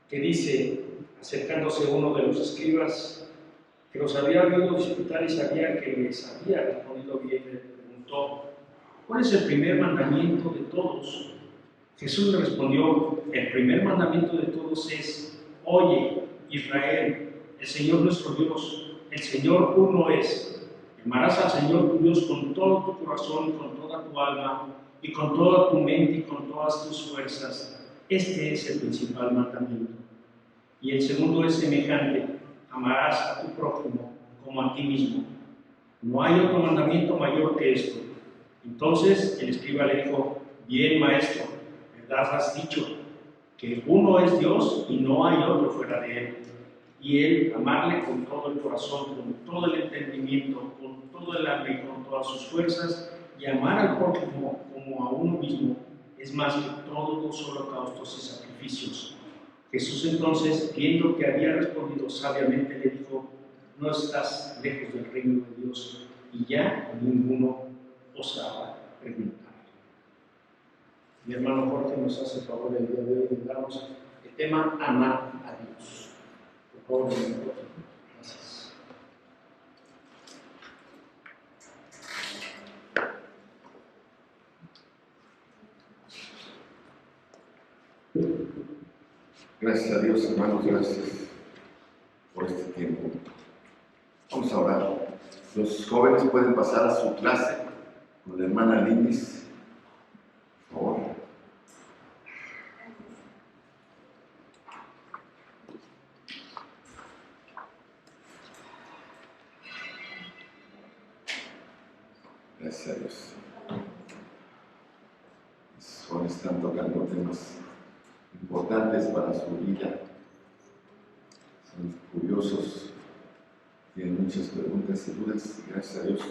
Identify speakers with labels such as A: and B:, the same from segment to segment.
A: que dice, acercándose uno de los escribas, que los había oído disputar y sabía que les había respondido bien, le preguntó, ¿cuál es el primer mandamiento de todos? Jesús le respondió, el primer mandamiento de todos es, oye, Israel, el Señor nuestro Dios, el Señor uno es. Amarás al Señor tu Dios con todo tu corazón, con toda tu alma, y con toda tu mente y con todas tus fuerzas. Este es el principal mandamiento. Y el segundo es semejante, amarás a tu prójimo como a ti mismo. No hay otro mandamiento mayor que esto. Entonces el escriba le dijo, bien maestro, verdad has dicho, que uno es Dios y no hay otro fuera de él. Y él, amarle con todo el corazón, con todo el entendimiento, con todo el alma y con todas sus fuerzas, y amar al prójimo como a uno mismo, es más que todos los holocaustos y sacrificios. Jesús entonces, viendo que había respondido sabiamente, le dijo, no estás lejos del reino de Dios, y ya ninguno osaba preguntar. Mi hermano Jorge nos hace el favor el día de hoy de darnos el tema amar a Dios. Por favor, gracias.
B: Gracias a Dios, hermanos, gracias por este tiempo. Vamos a orar. Los jóvenes pueden pasar a su clase con la hermana Lindis, por favor. Gracias a Dios. Los jóvenes están tocando temas importantes para su vida. Son curiosos, tienen muchas preguntas y dudas, y gracias a Dios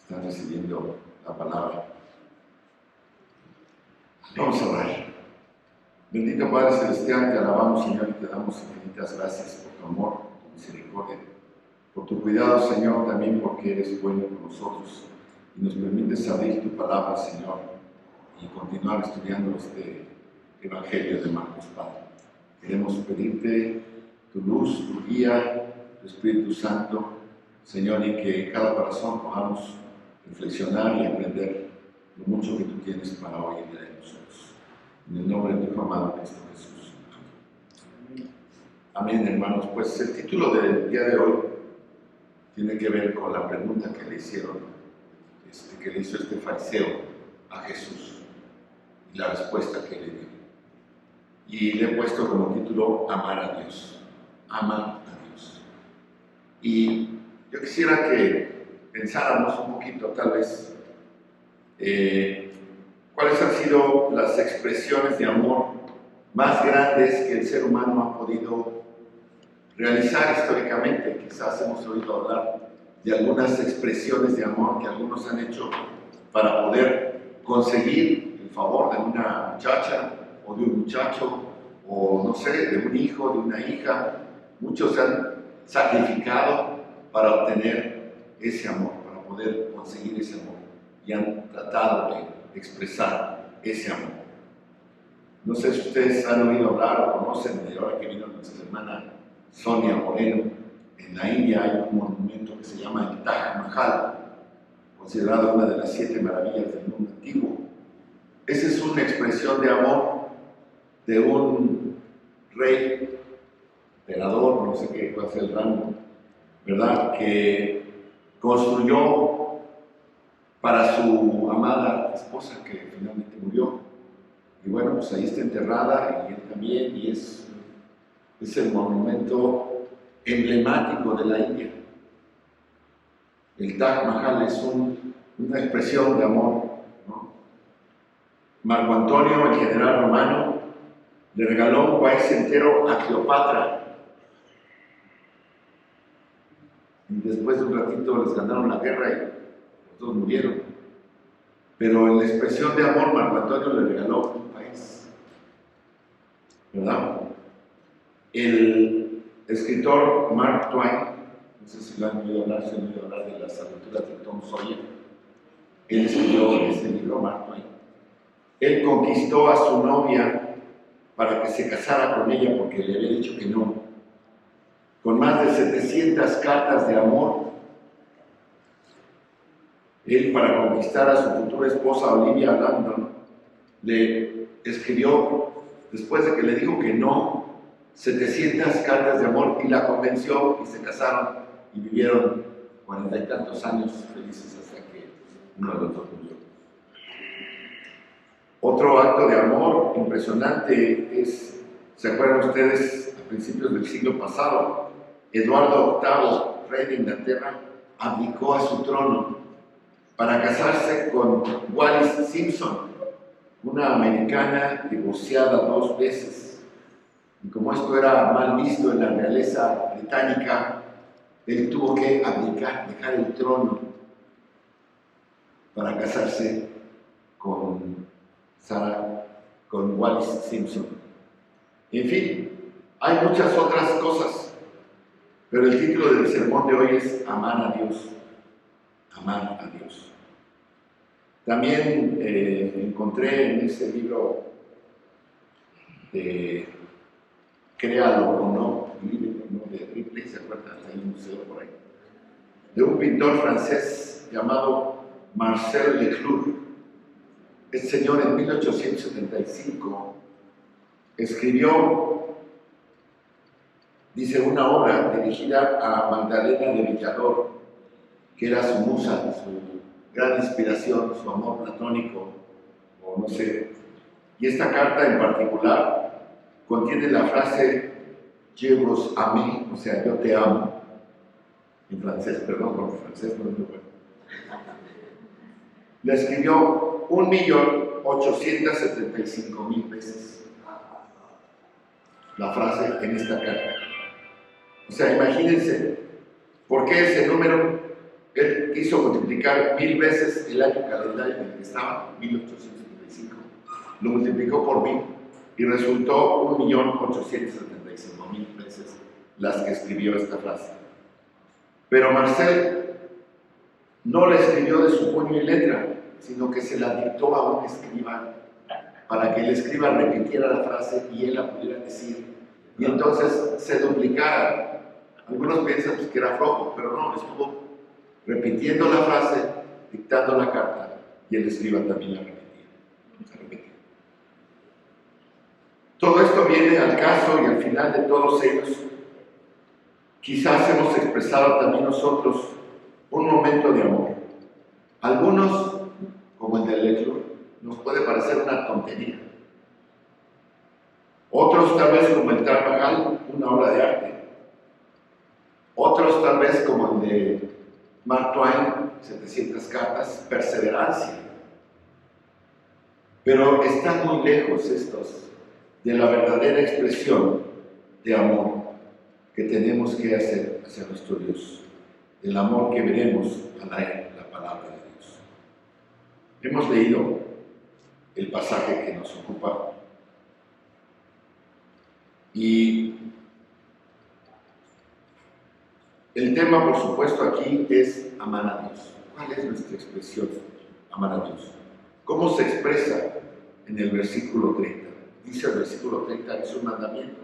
B: están recibiendo la palabra. Vamos a orar. Bendito Padre Celestial, te alabamos, Señor, y te damos infinitas gracias por tu amor, por tu misericordia, por tu cuidado, Señor, también porque eres bueno con nosotros y nos permites abrir tu palabra, Señor, y continuar estudiando este Evangelio de Marcos, Padre. Queremos pedirte tu luz, tu guía, tu Espíritu Santo, Señor, y que en cada corazón podamos reflexionar y aprender lo mucho que tú tienes para hoy en día de nosotros. En el nombre de tu amado Cristo Jesús. Amén, hermanos. Pues el título del día de hoy tiene que ver con la pregunta que le hicieron, que le hizo este fariseo a Jesús, y la respuesta que le dio. Y le he puesto como título amar a Dios. Ama a Dios. Y yo quisiera que pensáramos un poquito, tal vez, cuáles han sido las expresiones de amor más grandes que el ser humano ha podido realizar históricamente. Quizás hemos oído hablar de algunas expresiones de amor que algunos han hecho para poder conseguir el favor de una muchacha o de un muchacho, o no sé, de un hijo, de una hija. Muchos se han sacrificado para obtener ese amor, para poder conseguir ese amor, y han tratado de expresar ese amor. No sé si ustedes han oído hablar o conocen, de ahora que vino nuestra hermana Sonia Moreno, en la India hay un monumento que se llama el Taj Mahal, considerado una de las 7 maravillas del mundo antiguo. Esa es una expresión de amor de un rey, emperador, no sé qué va a ser el rango, ¿verdad?, que construyó para su amada esposa, que finalmente murió. Y bueno, pues ahí está enterrada, y él también, y es el monumento emblemático de la India. El Taj Mahal es una expresión de amor, ¿no? Marco Antonio, el general romano, le regaló un país entero a Cleopatra. Y después de un ratito les ganaron la guerra y los dos murieron. Pero en la expresión de amor, Marco Antonio le regaló un país, ¿verdad? El escritor Mark Twain, no sé si lo han oído hablar, si han oído hablar de las aventuras de Tom Sawyer. Él escribió ese libro, Mark Twain. él conquistó a su novia para que se casara con ella porque le había dicho que no. Con más de 700 cartas de amor, él, para conquistar a su futura esposa Olivia Landon, le escribió, después de que le dijo que no, 700 cartas de amor y la convenció y se casaron y vivieron 40 y tantos años felices hasta que uno de los dos murió. Otro acto de amor impresionante es, ¿se acuerdan ustedes? A principios del siglo pasado, Eduardo VIII, rey de Inglaterra, abdicó a su trono para casarse con Wallis Simpson, una americana divorciada 2 veces. Y como esto era mal visto en la realeza británica, él tuvo que abdicar, dejar el trono para casarse con Wallis Simpson. En fin, hay muchas otras cosas, pero el título del sermón de hoy es Amar a Dios. Amar a Dios. También encontré en ese libro de Créalo o no, de Ripley, ¿se acuerdan? Hay un museo por ahí, de un pintor francés llamado Marcel Leclerc. Este señor en 1875 escribió, dice, una obra dirigida a Magdalena de Villador, que era su musa, su gran inspiración, su amor platónico, o no sé. Y esta carta en particular contiene la frase Je vous aime, o sea, yo te amo, en francés, perdón, porque francés no es muy bueno. La escribió 1.875.000 veces la frase en esta carta. O sea, imagínense, ¿por qué ese número? Él quiso multiplicar 1000 veces el año calendario en el que estaba, 1875. Lo multiplicó por 1000 y resultó 1.875.000 veces las que escribió esta frase. Pero Marcel no la escribió de su puño y letra, sino que se la dictó a un escriba para que el escriba repitiera la frase y él la pudiera decir. Y entonces se duplicara. Algunos piensan pues, que era flojo, pero no, estuvo repitiendo la frase, dictando la carta, y el escriba también la repetía. Todo esto viene al caso y al final de todos ellos. Quizás hemos expresado también nosotros un momento de amor. Algunos, como el de Leclerc, nos puede parecer una tontería. Otros tal vez como el Taj Mahal, una obra de arte. Otros tal vez como el de Mark Twain, 700 cartas, perseverancia. Pero están muy lejos estos de la verdadera expresión de amor que tenemos que hacer hacia nuestro Dios. El amor que veremos al leer la palabra de Dios. Hemos leído el pasaje que nos ocupa y el tema, por supuesto, aquí es amar a Dios. ¿Cuál es nuestra expresión? Amar a Dios. ¿Cómo se expresa en el versículo 30? Dice el versículo 30, es un mandamiento.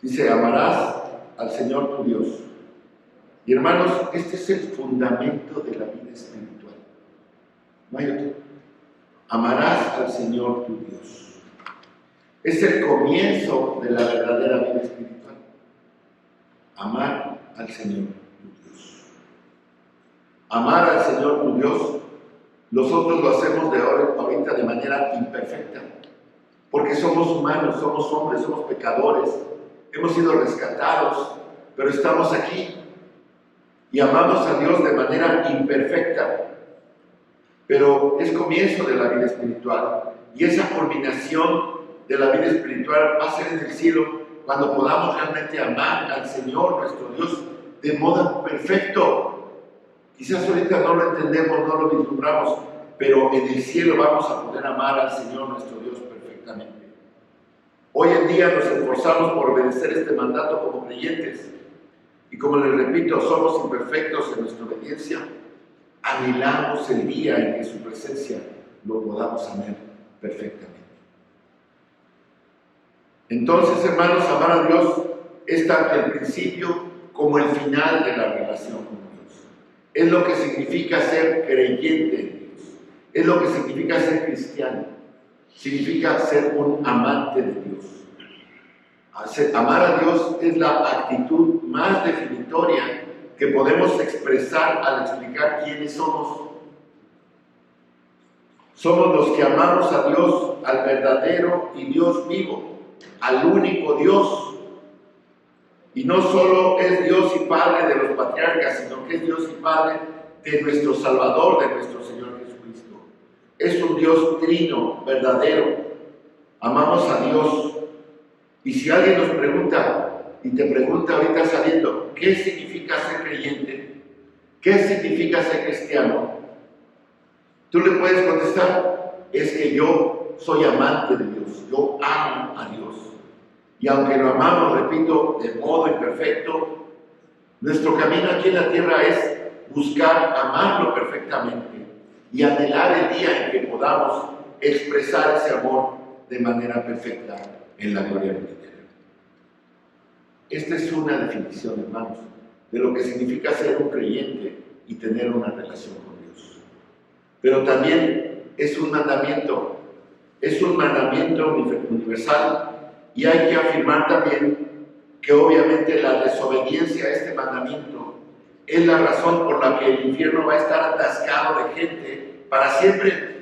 B: Dice, amarás al Señor tu Dios. Y hermanos, este es el fundamento de la vida espiritual. No hay otro. Amarás al Señor tu Dios. Es el comienzo de la verdadera vida espiritual. Amar al Señor tu Dios. Amar al Señor tu Dios, nosotros lo hacemos de ahorita de manera imperfecta, porque somos humanos, somos hombres, somos pecadores, hemos sido rescatados, pero estamos aquí y amamos a Dios de manera imperfecta. Pero es comienzo de la vida espiritual y esa culminación de la vida espiritual va a ser en el cielo cuando podamos realmente amar al Señor nuestro Dios de modo perfecto. Quizás ahorita no lo entendemos, no lo vislumbramos, pero en el cielo vamos a poder amar al Señor nuestro Dios perfectamente. Hoy en día nos esforzamos por obedecer este mandato como creyentes y como les repito, somos imperfectos en nuestra obediencia. Anhelamos el día en que su presencia lo podamos amar perfectamente. Entonces, hermanos, amar a Dios es tanto el principio como el final de la relación con Dios. Es lo que significa ser creyente en Dios. Es lo que significa ser cristiano. Significa ser un amante de Dios. Amar a Dios es la actitud más definitoria que podemos expresar al explicar quiénes somos. Somos los que amamos a Dios, al verdadero y Dios vivo, al único Dios. Y no solo es Dios y Padre de los patriarcas, sino que es Dios y Padre de nuestro Salvador, de nuestro Señor Jesucristo. Es un Dios trino, verdadero. Amamos a Dios. Y si alguien nos pregunta, y te pregunta ahorita saliendo, ¿qué significa ser creyente? ¿Qué significa ser cristiano? Tú le puedes contestar, es que yo soy amante de Dios, yo amo a Dios. Y aunque lo amamos, repito, de modo imperfecto, nuestro camino aquí en la tierra es buscar amarlo perfectamente y anhelar el día en que podamos expresar ese amor de manera perfecta en la gloria venidera. Esta es una definición, hermanos, de lo que significa ser un creyente y tener una relación con Dios. Pero también es un mandamiento universal, y hay que afirmar también que obviamente la desobediencia a este mandamiento es la razón por la que el infierno va a estar atascado de gente para siempre.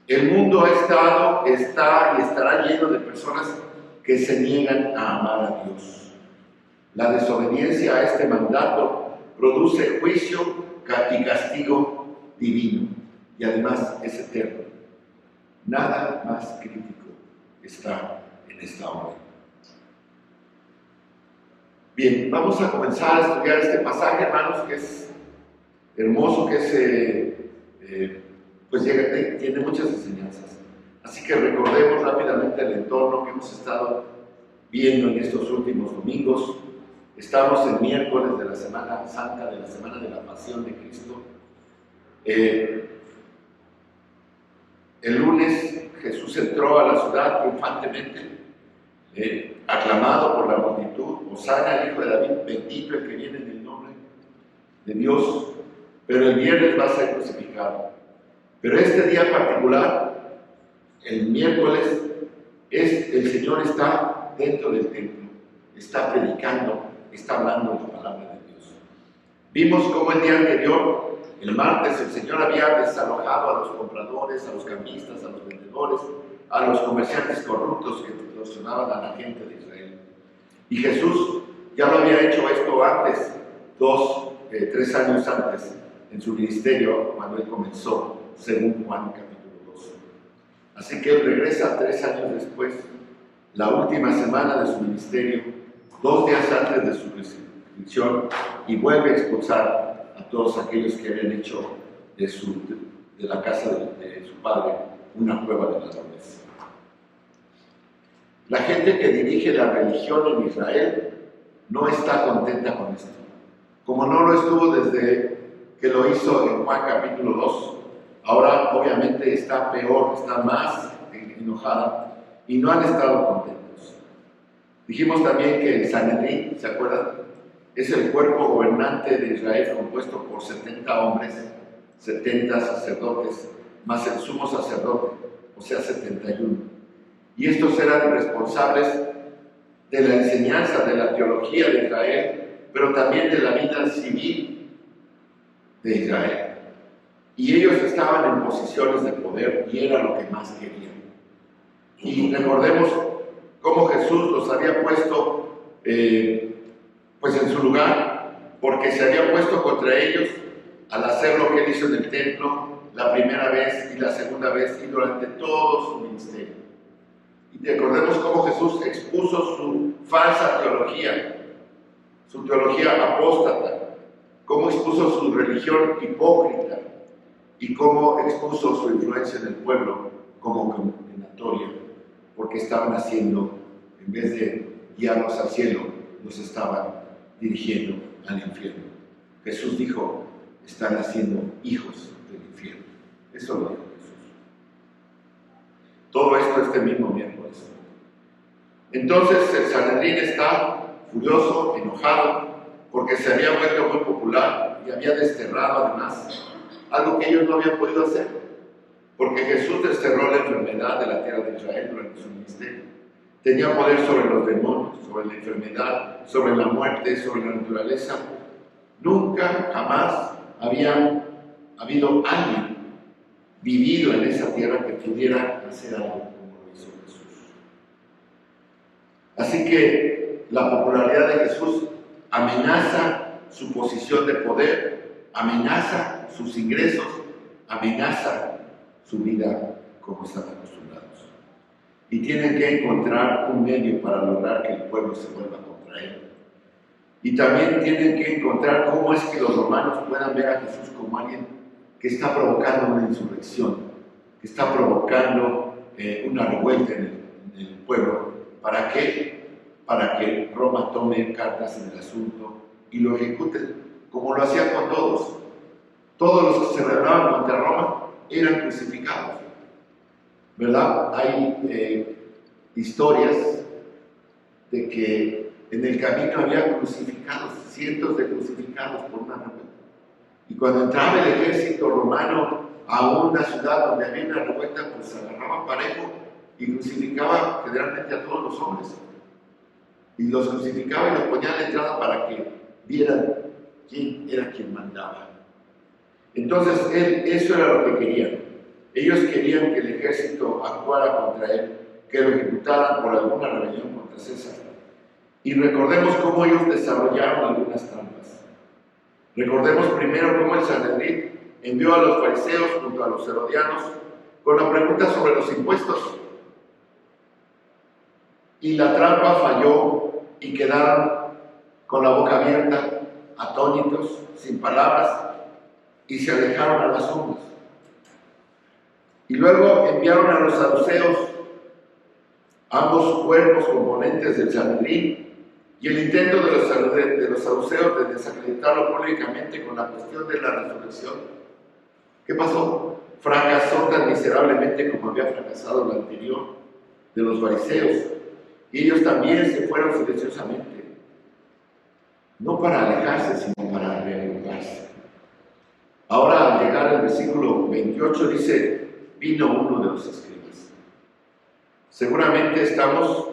B: El mundo ha estado, está y estará lleno de personas que se niegan a amar a Dios. La desobediencia a este mandato produce juicio y castigo divino, y además es eterno. Nada más crítico está en esta hora. Bien, vamos a comenzar a estudiar este pasaje, hermanos, que es hermoso, que tiene muchas enseñanzas. Así que recordemos rápidamente el entorno que hemos estado viendo en estos últimos domingos. Estamos en miércoles de la Semana Santa, de la Semana de la Pasión de Cristo. El lunes Jesús entró a la ciudad triunfantemente, aclamado por la multitud: Hosana, el Hijo de David, bendito el que viene en el nombre de Dios. Pero el viernes va a ser crucificado. Pero este día particular, el miércoles, el Señor está dentro del templo, está predicando, está hablando la palabra de Dios. Vimos cómo el día anterior, el martes, el Señor había desalojado a los compradores, a los cambistas, a los vendedores, a los comerciantes corruptos que extorsionaban a la gente de Israel. Y Jesús ya lo había hecho esto antes, 3 años antes, en su ministerio, cuando Él comenzó, según Juan capítulo 2. Así que Él regresa 3 años después, la última semana de su ministerio, 2 días antes de su crucifixión, y vuelve a expulsar a todos aquellos que habían hecho de la casa de su padre una cueva de ladrones. La gente que dirige la religión en Israel no está contenta con esto, como no lo estuvo desde que lo hizo en Juan capítulo 2. Ahora obviamente está peor, está más enojada y no han estado contentos. Dijimos también que el Sanedrín, ¿se acuerdan? Es el cuerpo gobernante de Israel compuesto por 70 hombres, 70 sacerdotes, más el sumo sacerdote, o sea 71. Y estos eran responsables de la enseñanza, de la teología de Israel, pero también de la vida civil de Israel. Y ellos estaban en posiciones de poder y era lo que más querían. Y recordemos cómo Jesús los había puesto en su lugar, porque se había puesto contra ellos al hacer lo que Él hizo en el templo la primera vez y la segunda vez y durante todo su ministerio. Y recordemos cómo Jesús expuso su falsa teología, su teología apóstata, cómo expuso su religión hipócrita y cómo expuso su influencia en el pueblo como condenatoria, porque estaban haciendo, en vez de guiarnos al cielo, nos estaban dirigiendo al infierno. Jesús dijo: están haciendo hijos del infierno. Eso lo dijo Jesús. Todo esto este mismo miércoles. Entonces el Sanedrín está furioso, enojado, porque se había vuelto muy popular y había desterrado además algo que ellos no habían podido hacer, porque Jesús desterró la enfermedad de la tierra de Israel durante su ministerio. Tenía poder sobre los demonios, sobre la enfermedad, sobre la muerte, sobre la naturaleza. Nunca, jamás había habido alguien vivido en esa tierra que pudiera hacer algo como lo hizo Jesús. Así que la popularidad de Jesús amenaza su posición de poder, amenaza sus ingresos, amenaza su vida como están acostumbrados. Y tienen que encontrar un medio para lograr que el pueblo se vuelva contra él. Y también tienen que encontrar cómo es que los romanos puedan ver a Jesús como alguien que está provocando una insurrección, que está provocando una revuelta en el pueblo. ¿Para qué? Para que Roma tome cartas en el asunto y lo ejecuten, como lo hacían con todos. Todos los que se rebelaban contra Roma eran crucificados, ¿verdad? Hay historias de que en el camino había crucificados, cientos de crucificados por una revuelta. Y cuando entraba el ejército romano a una ciudad donde había una revuelta, pues agarraba parejo y crucificaba generalmente a todos los hombres. Y los crucificaba y los ponía a la entrada para que vieran quién era quien mandaba. Entonces, eso era lo que querían. Ellos querían que el ejército actuara contra él, que lo ejecutaran por alguna rebelión contra César. Y recordemos cómo ellos desarrollaron algunas trampas. Recordemos primero cómo el Sanedrín envió a los fariseos junto a los herodianos con la pregunta sobre los impuestos. Y la trampa falló y quedaron con la boca abierta, atónitos, sin palabras, y se alejaron a las sombras. Y luego enviaron a los saduceos, ambos cuerpos componentes del Sanedrín, y el intento de los saduceos de desacreditarlo públicamente con la cuestión de la resurrección. ¿Qué pasó? Fracasó tan miserablemente como había fracasado el anterior de los fariseos. Y ellos también se fueron silenciosamente, no para alejarse, sino para reagruparse. Ahora, al llegar al versículo 28, dice: vino uno de los escribas. Seguramente estamos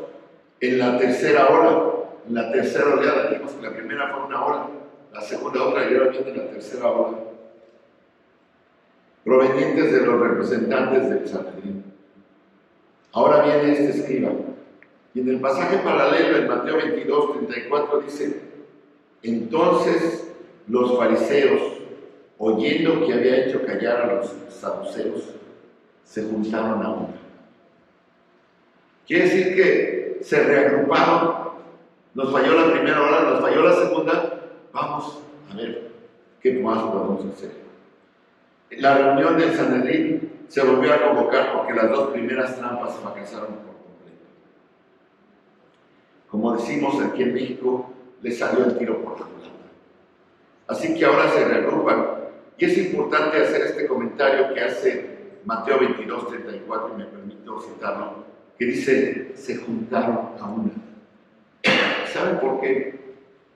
B: en la tercera ola, en la tercera oleada. Dijimos que la primera fue una ola, la segunda otra, y ahora viene la tercera ola, provenientes de los representantes del Sanedrín. Ahora viene este escriba. Y en el pasaje paralelo, en Mateo 22, 34, dice: entonces los fariseos, oyendo que había hecho callar a los saduceos, se juntaron a una. Quiere decir que se reagruparon. Nos falló la primera hora, nos falló la segunda. Vamos a ver qué más podemos hacer. La reunión del Sanedrín se volvió a convocar porque las dos primeras trampas fracasaron por completo. Como decimos aquí en México, le salió el tiro por la culata. Así que ahora se reagrupan. Y es importante hacer este comentario que hace Mateo 22, 34, y me permito citarlo, que dice: se juntaron a una. ¿Saben por qué?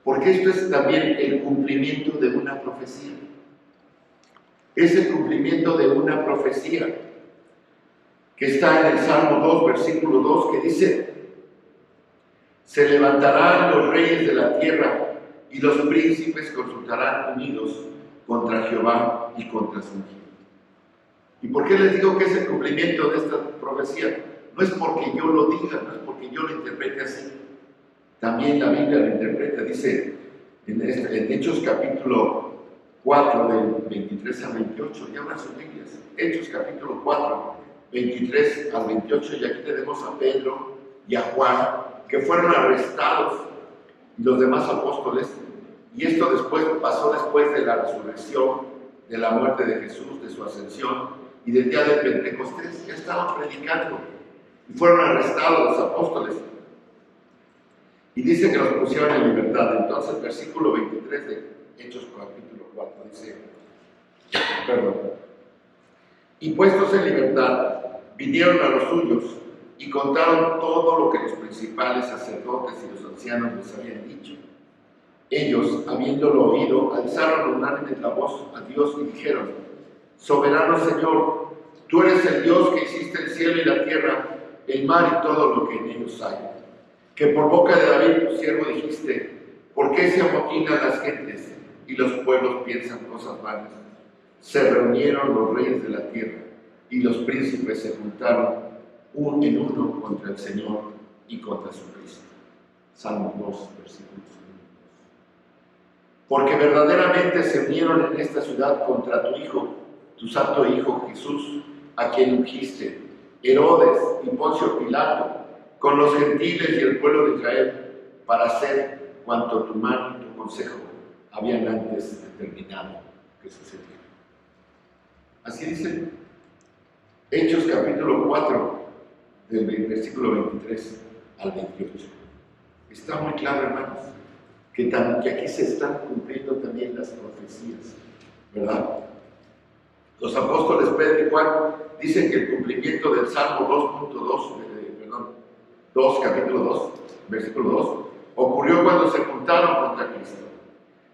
B: Porque esto es también el cumplimiento de una profecía. Es el cumplimiento de una profecía que está en el Salmo 2, versículo 2, que dice: se levantarán los reyes de la tierra y los príncipes consultarán unidos contra Jehová y contra su ungido. ¿Y por qué les digo que es el cumplimiento de esta profecía? No es porque yo lo diga, no es porque yo lo interprete así. También la Biblia lo interpreta. Dice en Hechos capítulo 4, del 23 al 28, y abran sus Biblias. Hechos capítulo 4, 23 al 28, y aquí tenemos a Pedro y a Juan, que fueron arrestados, y los demás apóstoles. Y esto pasó después de la resurrección, de la muerte de Jesús, de su ascensión, y del día de Pentecostés. Ya estaban predicando, y fueron arrestados los apóstoles. Y dice que los pusieron en libertad. Entonces, versículo 23 de Hechos capítulo 4 dice, Y puestos en libertad, vinieron a los suyos y contaron todo lo que los principales sacerdotes y los ancianos les habían dicho. Ellos, habiéndolo oído, alzaron unánimes la voz a Dios y dijeron: Soberano Señor, tú eres el Dios que hiciste el cielo y la tierra, el mar y todo lo que en ellos hay. Que por boca de David, tu siervo, dijiste: ¿por qué se amotinan las gentes y los pueblos piensan cosas vanas? Se reunieron los reyes de la tierra y los príncipes se juntaron uno en uno contra el Señor y contra su Cristo. Salmo 2, versículos 1 y 2. Porque verdaderamente se unieron en esta ciudad contra tu Hijo, tu santo Hijo Jesús, a quien ungiste, Herodes y Poncio Pilato, con los gentiles y el pueblo de Israel, para hacer cuanto tu mano y tu consejo habían antes determinado que sucediera. Así dice Hechos capítulo 4, del versículo 23 al 28. Está muy claro, hermanos, que aquí se están cumpliendo también las profecías, ¿verdad? Los apóstoles Pedro y Juan dicen que el cumplimiento del Salmo 2, capítulo 2, versículo 2, ocurrió cuando se juntaron contra Cristo.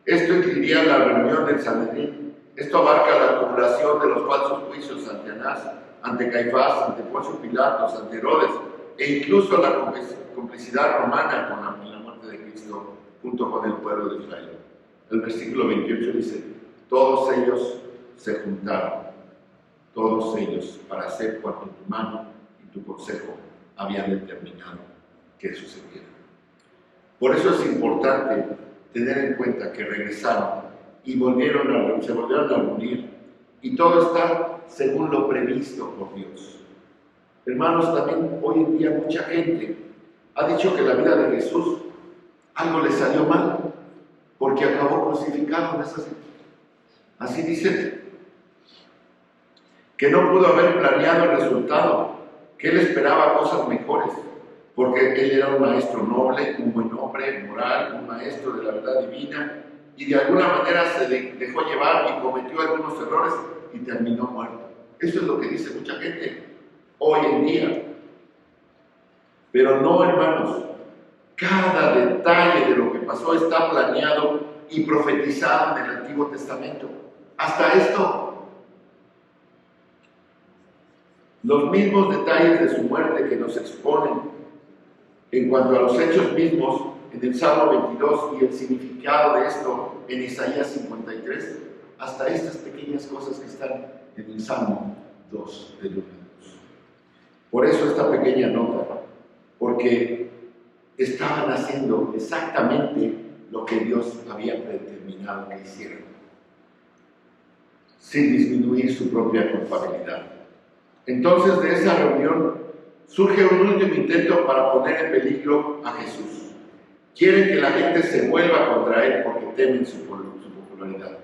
B: Esto incluiría la reunión del Sanedrín. Esto abarca la acumulación de los falsos juicios ante Anás, ante Caifás, ante Poncio Pilato, ante Herodes, e incluso la complicidad romana con la muerte de Cristo junto con el pueblo de Israel. El versículo 28 dice: todos ellos se juntaron, todos ellos, para hacer cuanto tu mano y tu consejo habían determinado que sucediera. Por eso es importante tener en cuenta que regresaron y se volvieron a reunir, y todo está según lo previsto por Dios. Hermanos, también hoy en día mucha gente ha dicho que la vida de Jesús algo le salió mal, porque acabó crucificado. Así dicen, que no pudo haber planeado el resultado, que él esperaba cosas mejores, porque él era un maestro noble, un buen hombre moral, un maestro de la verdad divina, y de alguna manera se dejó llevar y cometió algunos errores y terminó muerto. Eso es lo que dice mucha gente hoy en día. Pero no, hermanos, cada detalle de lo que pasó está planeado y profetizado en el Antiguo Testamento. Hasta esto. Los mismos detalles de su muerte que nos exponen en cuanto a los hechos mismos en el Salmo 22 y el significado de esto en Isaías 53, hasta estas pequeñas cosas que están en el Salmo 2 del 1 al 2. Por eso esta pequeña nota, porque estaban haciendo exactamente lo que Dios había predeterminado que hicieran, sin disminuir su propia culpabilidad. Entonces, de esa reunión surge un último intento para poner en peligro a Jesús. Quieren que la gente se vuelva contra él porque temen su popularidad.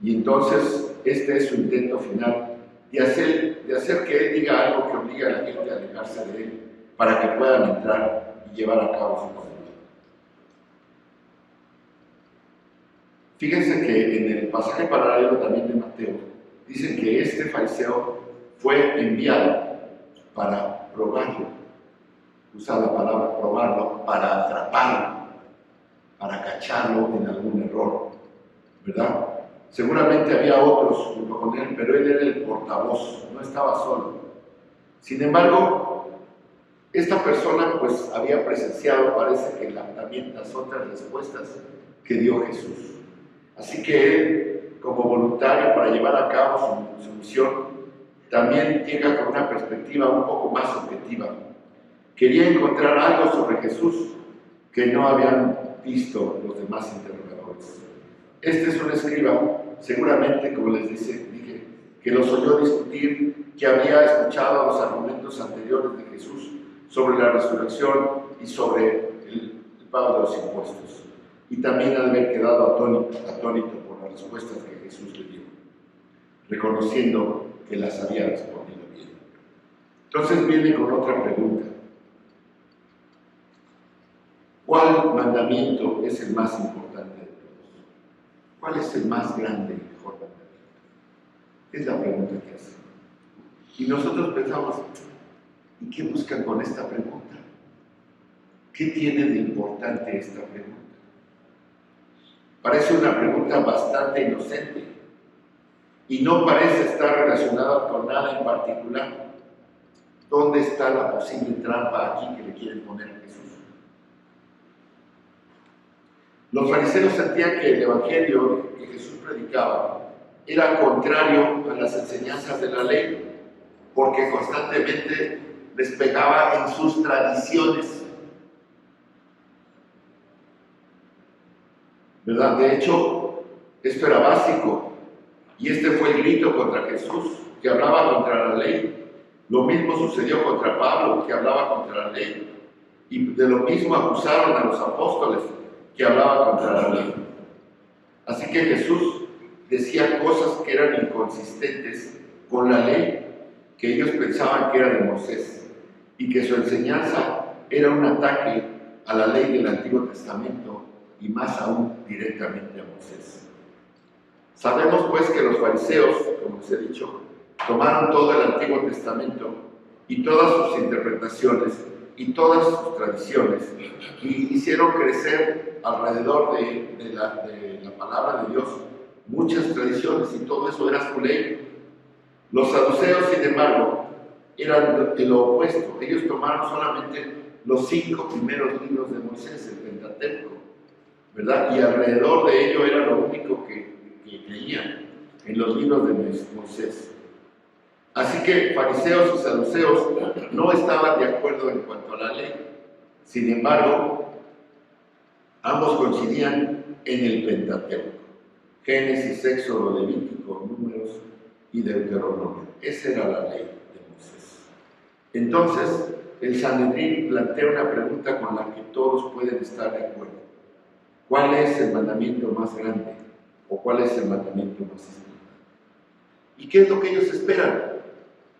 B: Y entonces, este es su intento final de hacer que él diga algo que obligue a la gente a alejarse de él para que puedan entrar y llevar a cabo su cometido. Fíjense que en el pasaje paralelo también de Mateo, dicen que este fariseo fue enviado para probarlo, usa la palabra probarlo, para atraparlo, para cacharlo en algún error, ¿verdad? Seguramente había otros junto con él, pero él era el portavoz, no estaba solo. Sin embargo, esta persona pues había presenciado, parece que también las otras respuestas que dio Jesús. Así que él, como voluntario para llevar a cabo su misión, también llega con una perspectiva un poco más objetiva. Quería encontrar algo sobre Jesús que no habían visto los demás interrogadores. Este es un escriba, seguramente, como les dije, que los oyó discutir, que había escuchado los argumentos anteriores de Jesús sobre la resurrección y sobre el pago de los impuestos. Y también ha de haber quedado atónito por las respuestas que Jesús le dio, reconociendo que las había respondido bien. Entonces viene con otra pregunta. ¿Cuál mandamiento es el más importante de todos? ¿Cuál es el más grande y mejor mandamiento? Es la pregunta que hacen. Y nosotros pensamos, ¿y qué buscan con esta pregunta? ¿Qué tiene de importante esta pregunta? Parece una pregunta bastante inocente y no parece estar relacionada con nada en particular. ¿Dónde está la posible trampa aquí que le quieren poner a Jesús? Los fariseos sentían que el evangelio que Jesús predicaba era contrario a las enseñanzas de la ley, porque constantemente les pegaba en sus tradiciones. ¿Verdad? De hecho, esto era básico, y este fue el grito contra Jesús, que hablaba contra la ley. Lo mismo sucedió contra Pablo, que hablaba contra la ley, y de lo mismo acusaron a los apóstoles, que hablaban contra la ley. Así que Jesús decía cosas que eran inconsistentes con la ley, que ellos pensaban que era de Moisés, y que su enseñanza era un ataque a la ley del Antiguo Testamento, y más aún directamente a Moisés. Sabemos pues que los fariseos, como os he dicho, tomaron todo el Antiguo Testamento y todas sus interpretaciones y todas sus tradiciones y hicieron crecer alrededor de la palabra de Dios muchas tradiciones, y todo eso era su ley. Los saduceos, sin embargo, eran de lo opuesto. Ellos tomaron solamente los 5 primeros libros de Moisés, el Pentateuco, ¿verdad? Y alrededor de ello era lo único que creían, en los libros de Moisés. Así que fariseos y saduceos no estaban de acuerdo en cuanto a la ley. Sin embargo, ambos coincidían en el Pentateuco: Génesis, Éxodo, Levítico, Números y Deuteronomio. Esa era la ley de Moisés. Entonces, el Sanedrín plantea una pregunta con la que todos pueden estar de acuerdo. ¿Cuál es el mandamiento más grande? ¿O cuál es el mandamiento más importante? ¿Y qué es lo que ellos esperan?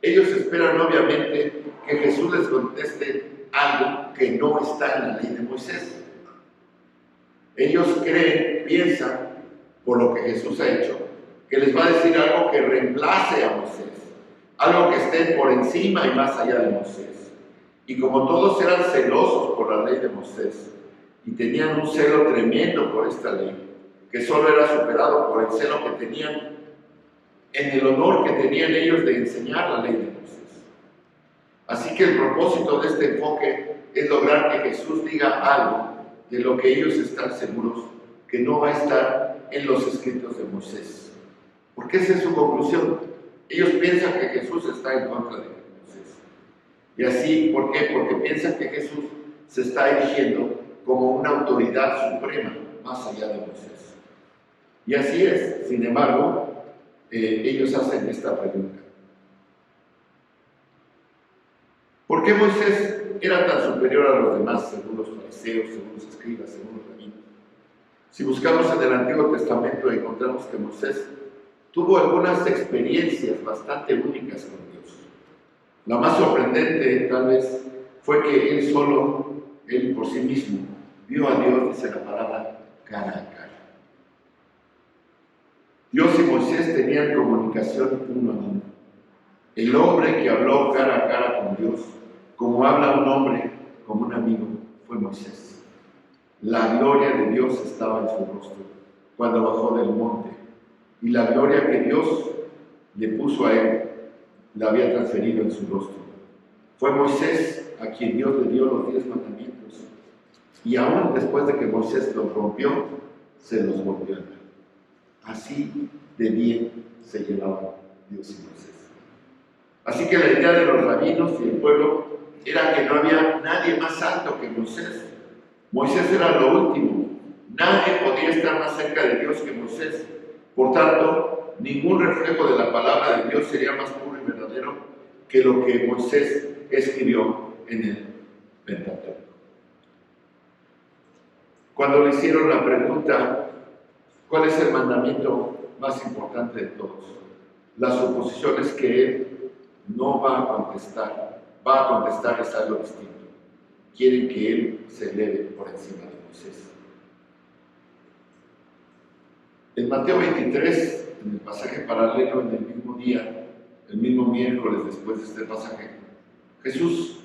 B: Ellos esperan, obviamente, que Jesús les conteste algo que no está en la ley de Moisés. Ellos creen, piensan, por lo que Jesús ha hecho, que les va a decir algo que reemplace a Moisés, algo que esté por encima y más allá de Moisés. Y como todos eran celosos por la ley de Moisés y tenían un celo tremendo por esta ley, que solo era superado por el celo que tenían en el honor que tenían ellos de enseñar la ley de Moisés. Así que el propósito de este enfoque es lograr que Jesús diga algo de lo que ellos están seguros que no va a estar en los escritos de Moisés. Porque esa es su conclusión. Ellos piensan que Jesús está en contra de Moisés. Y así, ¿por qué? Porque piensan que Jesús se está erigiendo como una autoridad suprema más allá de Moisés. Y así es. Sin embargo, ellos hacen esta pregunta: ¿por qué Moisés era tan superior a los demás, según los fariseos, según los escribas, según los rabinos? Si buscamos en el Antiguo Testamento, encontramos que Moisés tuvo algunas experiencias bastante únicas con Dios. La más sorprendente, tal vez, fue que él por sí mismo, vio a Dios, dice la palabra, cara a cara. Dios y Moisés tenían comunicación uno a uno. El hombre que habló cara a cara con Dios, como habla un hombre con un amigo, fue Moisés. La gloria de Dios estaba en su rostro cuando bajó del monte, y la gloria que Dios le puso a él la había transferido en su rostro. Fue Moisés a quien Dios le dio los 10 mandamientos, y aún después de que Moisés los rompió, se los volvió a dar. Así de bien se llevaban Dios y Moisés. Así que la idea de los rabinos y el pueblo era que no había nadie más alto que Moisés. Moisés era lo último. Nadie podía estar más cerca de Dios que Moisés. Por tanto, ningún reflejo de la palabra de Dios sería más puro y verdadero que lo que Moisés escribió en el Pentateuco. Cuando le hicieron la pregunta, ¿cuál es el mandamiento más importante de todos? La suposición es que él no va a contestar. Va a contestar es algo distinto. Quieren que él se eleve por encima de Moisés. En Mateo 23, en el pasaje paralelo en el mismo día, el mismo miércoles después de este pasaje, Jesús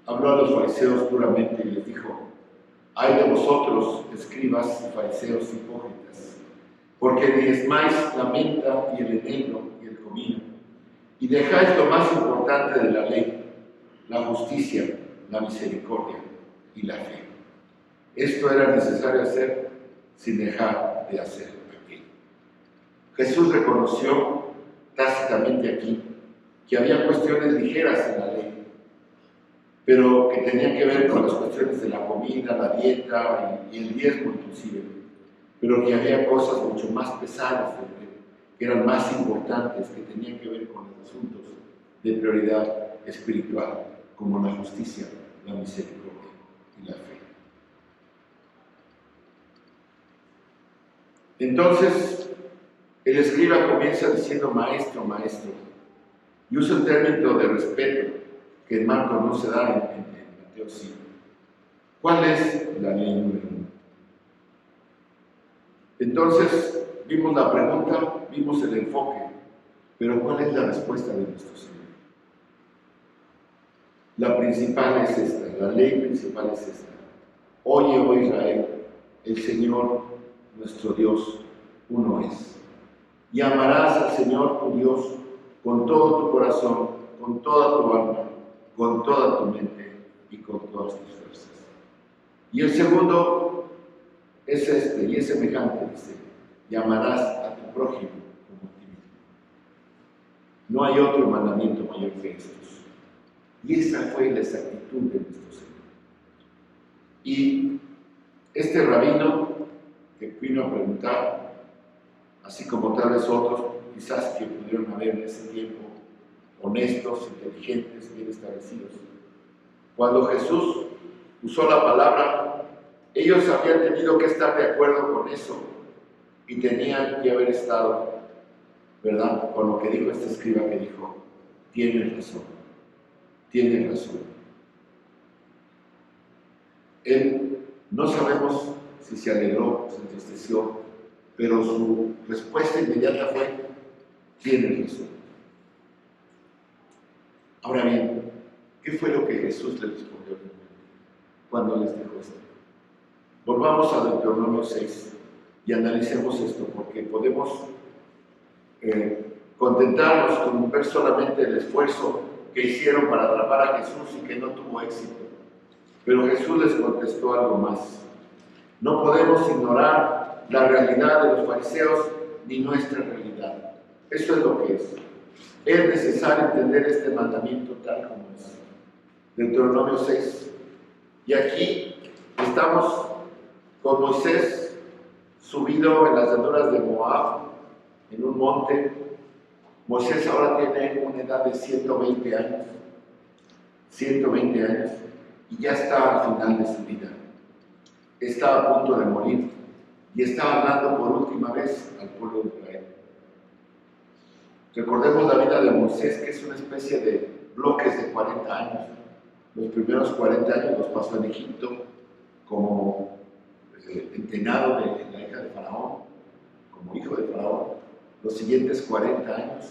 B: habló a los fariseos duramente y les dijo: «Ay de vosotros, escribas y fariseos hipócritas, porque diezmáis la menta y el eneldo y el comino, y dejáis lo más importante de la ley, la justicia, la misericordia y la fe». Esto era necesario hacer sin dejar de hacer aquello. Jesús reconoció tácitamente aquí que había cuestiones ligeras en la ley, pero que tenían que ver con las cuestiones de la comida, la dieta y el diezmo inclusive, pero que había cosas mucho más pesadas, que eran más importantes, que tenían que ver con los asuntos de prioridad espiritual, como la justicia, la misericordia y la fe. Entonces, el escriba comienza diciendo maestro, maestro, y usa un término de respeto que en Marcos no se da, en Mateo sí. ¿Cuál es la ley número 1? Entonces, vimos la pregunta, vimos el enfoque, pero ¿cuál es la respuesta de nuestro Señor? La principal es esta, la ley principal es esta. Oye, oh Israel, el Señor, nuestro Dios, uno es. Y amarás al Señor tu Dios con todo tu corazón, con toda tu alma, con toda tu mente y con todas tus fuerzas. Y el segundo es este, y es semejante, dice: y amarás a tu prójimo como a ti mismo. No hay otro mandamiento mayor que estos. Y esa fue la exactitud de nuestro Señor. Y este rabino que vino a preguntar, así como tal vez otros, quizás que pudieron haber en ese tiempo, honestos, inteligentes, bien establecidos, cuando Jesús usó la palabra, ellos habían tenido que estar de acuerdo con eso y tenían que haber estado, ¿verdad?, con lo que dijo este escriba, que dijo: tienes razón, tienes razón. Él, no sabemos si se alegró, se entristeció, pero su respuesta inmediata fue: tienes razón. Ahora bien, ¿qué fue lo que Jesús le respondió cuando les dijo esto? Volvamos a Deuteronomio 6 y analicemos esto, porque podemos contentarnos con ver solamente el esfuerzo que hicieron para atrapar a Jesús y que no tuvo éxito. Pero Jesús les contestó algo más. No podemos ignorar la realidad de los fariseos ni nuestra realidad. Eso es lo que es. Es necesario entender este mandamiento tal como es. Deuteronomio 6. Y aquí estamos con Moisés subido en las llanuras de Moab, en un monte. Moisés ahora tiene una edad de 120 años. 120 años. Y ya está al final de su vida. Está a punto de morir. Y está hablando por última vez al pueblo de Israel. Recordemos la vida de Moisés, que es una especie de bloques de 40 años. Los primeros 40 años los pasó en Egipto como entrenado de la hija de Faraón, como hijo de Faraón. Los siguientes 40 años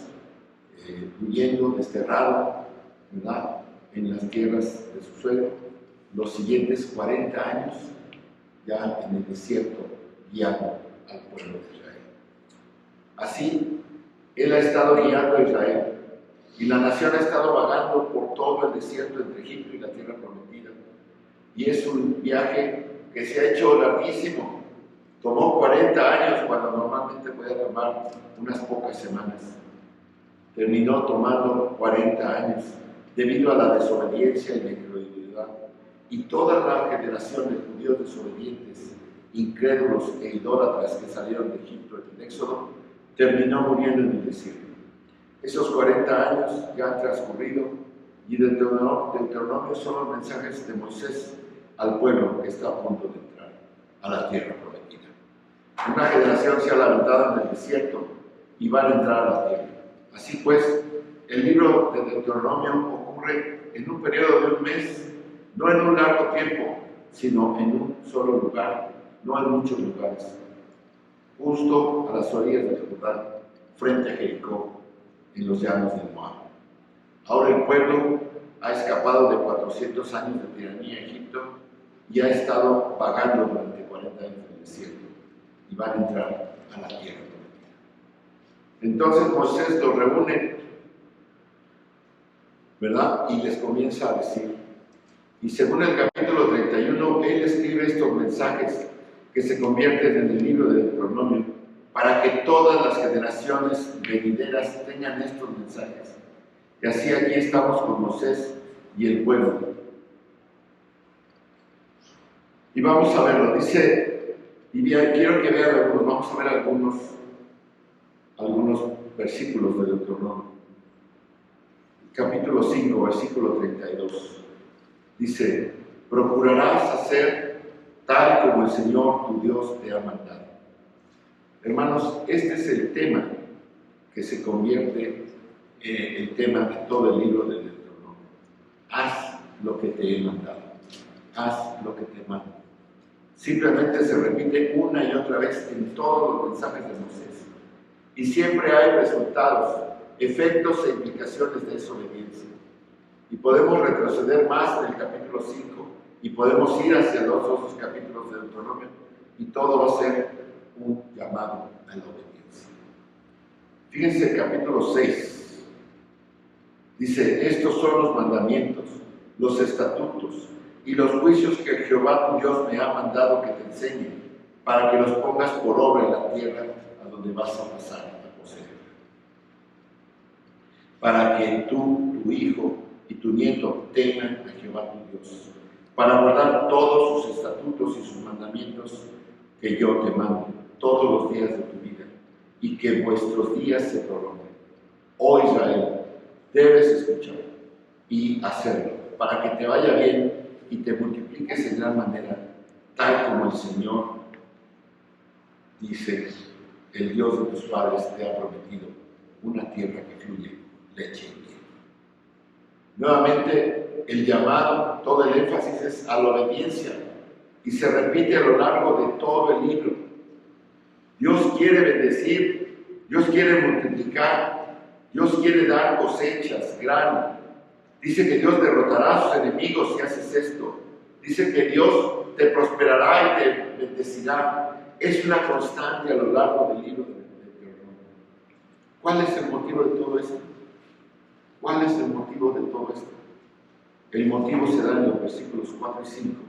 B: huyendo, desterrado, ¿verdad?, en las tierras de su suegro. Los siguientes 40 años ya en el desierto, guiando al pueblo de Israel. Así, Él ha estado guiando a Israel, y la nación ha estado vagando por todo el desierto entre Egipto y la tierra prometida. Y es un viaje que se ha hecho larguísimo. Tomó 40 años cuando normalmente podía tomar unas pocas semanas. Terminó tomando 40 años debido a la desobediencia y la incredulidad. Y toda la generación de judíos desobedientes, incrédulos e idólatras que salieron de Egipto en el Éxodo, terminó muriendo en el desierto. Esos 40 años ya han transcurrido, y Deuteronomio son los mensajes de Moisés al pueblo que está a punto de entrar a la tierra prometida. Una generación se ha lamentado en el desierto y van a entrar a la tierra. Así pues, el libro de Deuteronomio ocurre en un periodo de un mes, no en un largo tiempo, sino en un solo lugar, no en muchos lugares. Justo a las orillas del Jordán, frente a Jericó, en los llanos de Moab. Ahora el pueblo ha escapado de 400 años de tiranía en Egipto y ha estado vagando durante 40 años en el desierto y van a entrar a la tierra prometida. Entonces Moisés los reúne, ¿verdad? Y les comienza a decir, y según el capítulo 31, él escribe estos mensajes que se convierten en el libro de Deuteronomio, para que todas las generaciones venideras tengan estos mensajes. Y así aquí estamos con Moisés y el pueblo. Y vamos a verlo, dice, y bien, quiero que vean algunos, vamos a ver algunos versículos de Deuteronomio. Capítulo 5, versículo 32. Dice, procurarás hacer tal como el Señor tu Dios te ha mandado. Hermanos, este es el tema que se convierte en el tema de todo el libro de Deuteronomio. Haz lo que te he mandado. Haz lo que te mando. Simplemente se repite una y otra vez en todos los mensajes de Moisés. Y siempre hay resultados, efectos e implicaciones de desobediencia. Y podemos retroceder más en el capítulo 5 y podemos ir hacia los otros capítulos de Deuteronomio y todo va a ser un llamado a la obediencia. Fíjense el capítulo 6. Dice, estos son los mandamientos, los estatutos y los juicios que Jehová tu Dios me ha mandado que te enseñe, para que los pongas por obra en la tierra a donde vas a pasar a poseer. Para que tú, tu hijo y tu nieto teman a Jehová tu Dios, para guardar todos sus estatutos y sus mandamientos que yo te mando todos los días de tu vida, y que vuestros días se prolonguen. Oh Israel, debes escuchar y hacerlo, para que te vaya bien y te multipliques en gran manera, tal como el Señor, dice, el Dios de tus padres te ha prometido, una tierra que fluye leche y miel. Nuevamente, el llamado, todo el énfasis es a la obediencia, y se repite a lo largo de todo el libro. Dios quiere bendecir, Dios quiere multiplicar, Dios quiere dar cosechas, grano. Dice que Dios derrotará a sus enemigos si haces esto. Dice que Dios te prosperará y te bendecirá. Es una constante a lo largo del libro de Deuteronomio. ¿Cuál es el motivo de todo esto? ¿Cuál es el motivo de todo esto? El motivo se da en los versículos 4 y 5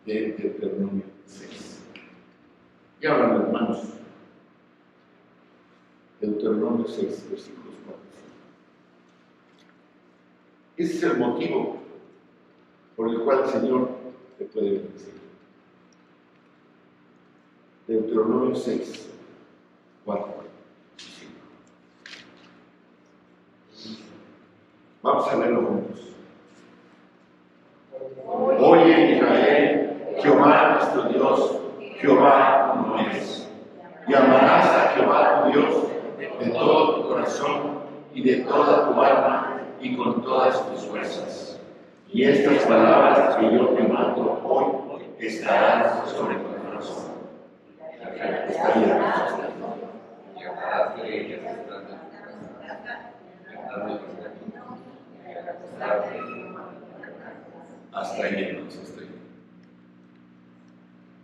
B: de Deuteronomio 6. Y ahora, hermanos, Deuteronomio 6, versículos 4 y 5. Ese es el motivo por el cual el Señor te puede bendecir. Deuteronomio 6, 4 y 5. Vamos a leerlo juntos. Oye Israel, Jehová nuestro Dios, Jehová uno es. Y amarás a Jehová tu Dios de todo tu corazón y de toda tu alma y con todas tus fuerzas. Y estas palabras que yo te mando hoy estarán sobre tu corazón. Está bien. Hasta ahí entonces.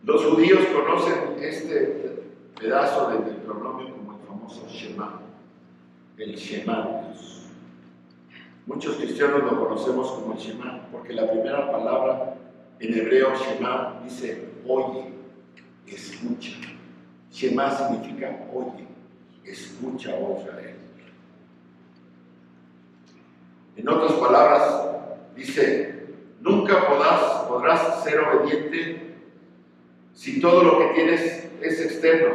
B: Los judíos conocen este pedazo de Deuteronomio como el famoso Shema, el Shema de Dios. Muchos cristianos lo conocemos como el Shema, porque la primera palabra en hebreo, Shema, dice oye, escucha. Shema significa oye, escucha, oh Israel. En otras palabras, dice, nunca podrás ser obediente si todo lo que tienes es externo.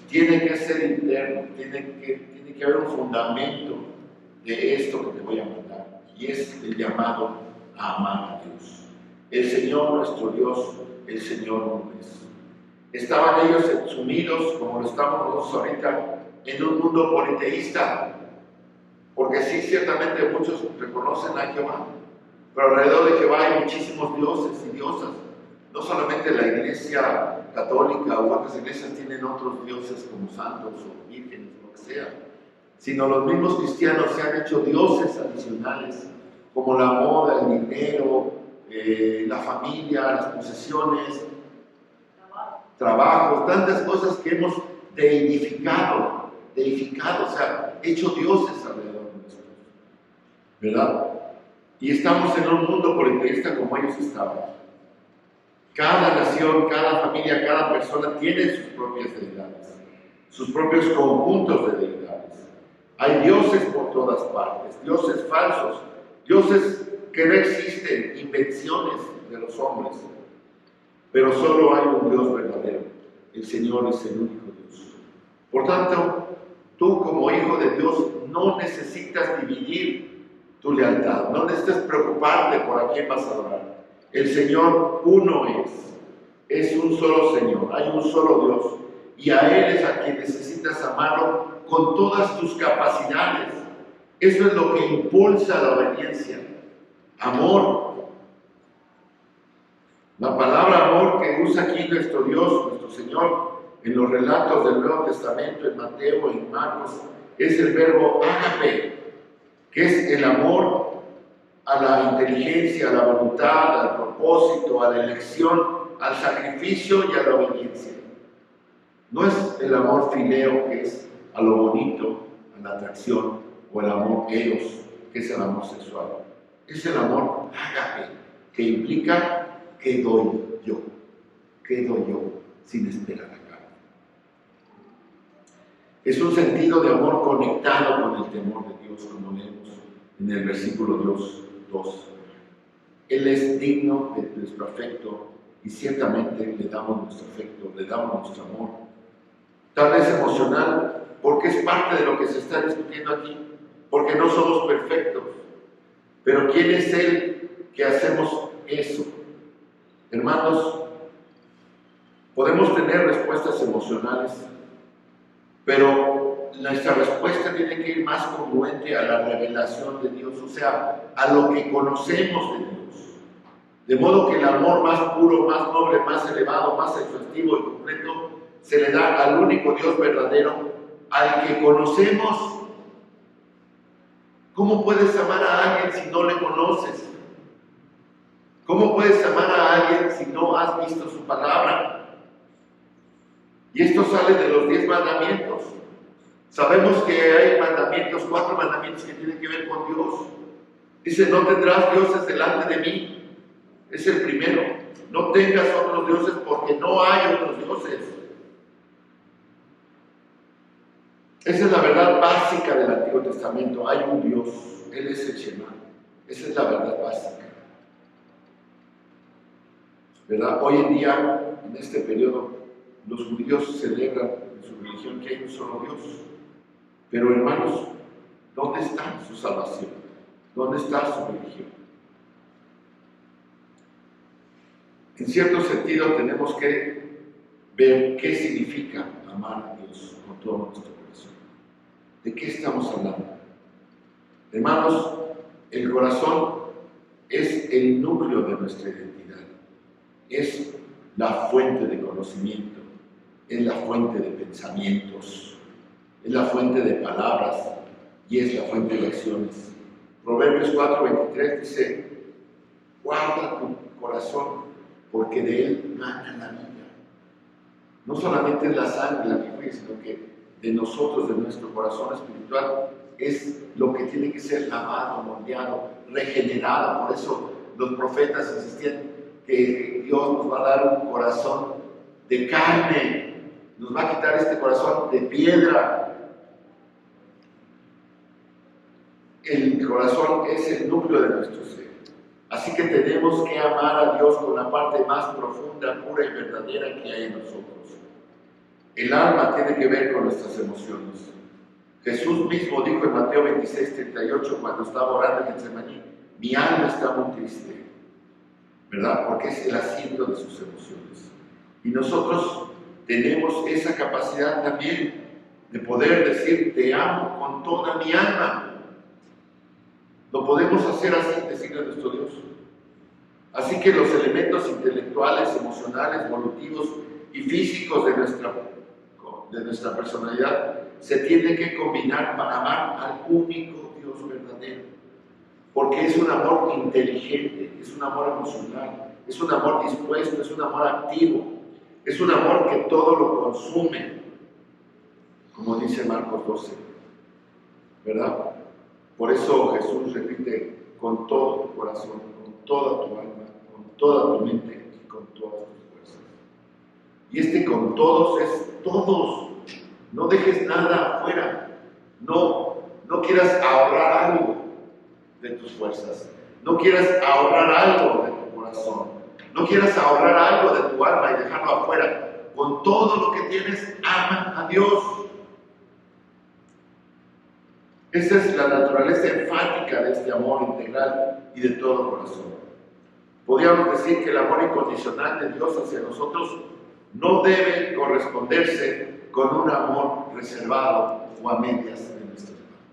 B: Tiene que ser interno, tiene que haber un fundamento de esto que te voy a mandar, y es el llamado a amar a Dios. El Señor nuestro Dios, el Señor uno es. Estaban ellos sumidos, como lo estamos nosotros ahorita, en un mundo politeísta, porque sí, ciertamente muchos reconocen a Jehová, pero alrededor de Jehová hay muchísimos dioses y diosas. No solamente la iglesia católica u otras iglesias tienen otros dioses como santos o vírgenes, lo que sea, sino los mismos cristianos se han hecho dioses adicionales, como la moda, el dinero, la familia, las posesiones, trabajos, tantas cosas que hemos deificado, o sea, hecho dioses alrededor de nosotros, ¿verdad? Y estamos en un mundo politeísta como ellos estaban. Cada nación, cada familia, cada persona tiene sus propias deidades, sus propios conjuntos de deidades. Hay dioses por todas partes, dioses falsos, dioses que no existen, invenciones de los hombres. Pero solo hay un Dios verdadero. El Señor es el único Dios. Por tanto, tú como hijo de Dios no necesitas dividir tu lealtad, no necesitas preocuparte por a quién vas a adorar. El Señor uno es un solo Señor, hay un solo Dios, y a Él es a quien necesitas amarlo con todas tus capacidades. Eso es lo que impulsa la obediencia. Amor. La palabra amor que usa aquí nuestro Dios, nuestro Señor, en los relatos del Nuevo Testamento, en Mateo, en Marcos, es el verbo ágape, que es el amor a la inteligencia, a la voluntad, al propósito, a la elección, al sacrificio y a la obediencia. No es el amor fileo, que es a lo bonito, a la atracción, o el amor eros, que es el amor sexual. Es el amor ágape, que implica que doy yo sin esperar a cambio. Es un sentido de amor conectado con el temor de Dios, como leemos en el versículo 2. Él es digno de nuestro afecto y ciertamente le damos nuestro afecto, le damos nuestro amor. Tal vez emocional, porque es parte de lo que se está discutiendo aquí, porque no somos perfectos. Pero ¿quién es Él que hacemos eso? Hermanos, podemos tener respuestas emocionales, pero nuestra respuesta tiene que ir más congruente a la revelación de Dios, o sea, a lo que conocemos de Dios. De modo que el amor más puro, más noble, más elevado, más exhaustivo y completo se le da al único Dios verdadero, al que conocemos. ¿Cómo puedes amar a alguien si no le conoces? ¿Cómo puedes amar a alguien si no has visto su palabra? Y esto sale de los 10 mandamientos. Sabemos que hay mandamientos, 4 mandamientos que tienen que ver con Dios. Dice, no tendrás dioses delante de mí. Es el primero. No tengas otros dioses porque no hay otros dioses. Esa es la verdad básica del Antiguo Testamento. Hay un Dios. Él es el Shema. Esa es la verdad básica. ¿Verdad? Hoy en día, en este periodo, los judíos celebran en su religión que hay un solo Dios. Pero hermanos, ¿dónde está su salvación? ¿Dónde está su religión? En cierto sentido, tenemos que ver qué significa amar a Dios con todo nuestro corazón. ¿De qué estamos hablando? Hermanos, el corazón es el núcleo de nuestra identidad. Es la fuente de conocimiento, es la fuente de pensamientos, es la fuente de palabras y es la fuente de acciones. Proverbios 4:23 dice, guarda tu corazón porque de él mana la vida. No solamente es la sangre la que fluye, sino que de nosotros, de nuestro corazón espiritual, es lo que tiene que ser lavado, moldeado, regenerado. Por eso los profetas insistían que Dios nos va a dar un corazón de carne, nos va a quitar este corazón de piedra. El corazón es el núcleo de nuestro ser. Así que tenemos que amar a Dios con la parte más profunda, pura y verdadera que hay en nosotros. El alma tiene que ver con nuestras emociones. Jesús mismo dijo en Mateo 26:38, cuando estaba orando en Getsemaní, mi alma está muy triste, ¿verdad? Porque es el asiento de sus emociones. Y nosotros tenemos esa capacidad también de poder decir, te amo con toda mi alma. Lo podemos hacer así, decirle a nuestro Dios. Así que los elementos intelectuales, emocionales, volitivos y físicos de nuestra personalidad se tiene que combinar para amar al único Dios verdadero. Porque es un amor inteligente, es un amor emocional, es un amor dispuesto, es un amor activo, es un amor que todo lo consume, como dice Marcos 12, ¿verdad? Por eso Jesús repite, con todo tu corazón, con toda tu alma, con toda tu mente y con todas tus fuerzas. Y este con todos es todos. No dejes nada afuera. No quieras ahorrar algo de tus fuerzas. No quieras ahorrar algo de tu corazón. No quieras ahorrar algo de tu alma y dejarlo afuera. Con todo lo que tienes, ama a Dios. Esa es la naturaleza enfática de este amor integral y de todo corazón. Podríamos decir que el amor incondicional de Dios hacia nosotros no debe corresponderse con un amor reservado o a medias de nuestra parte.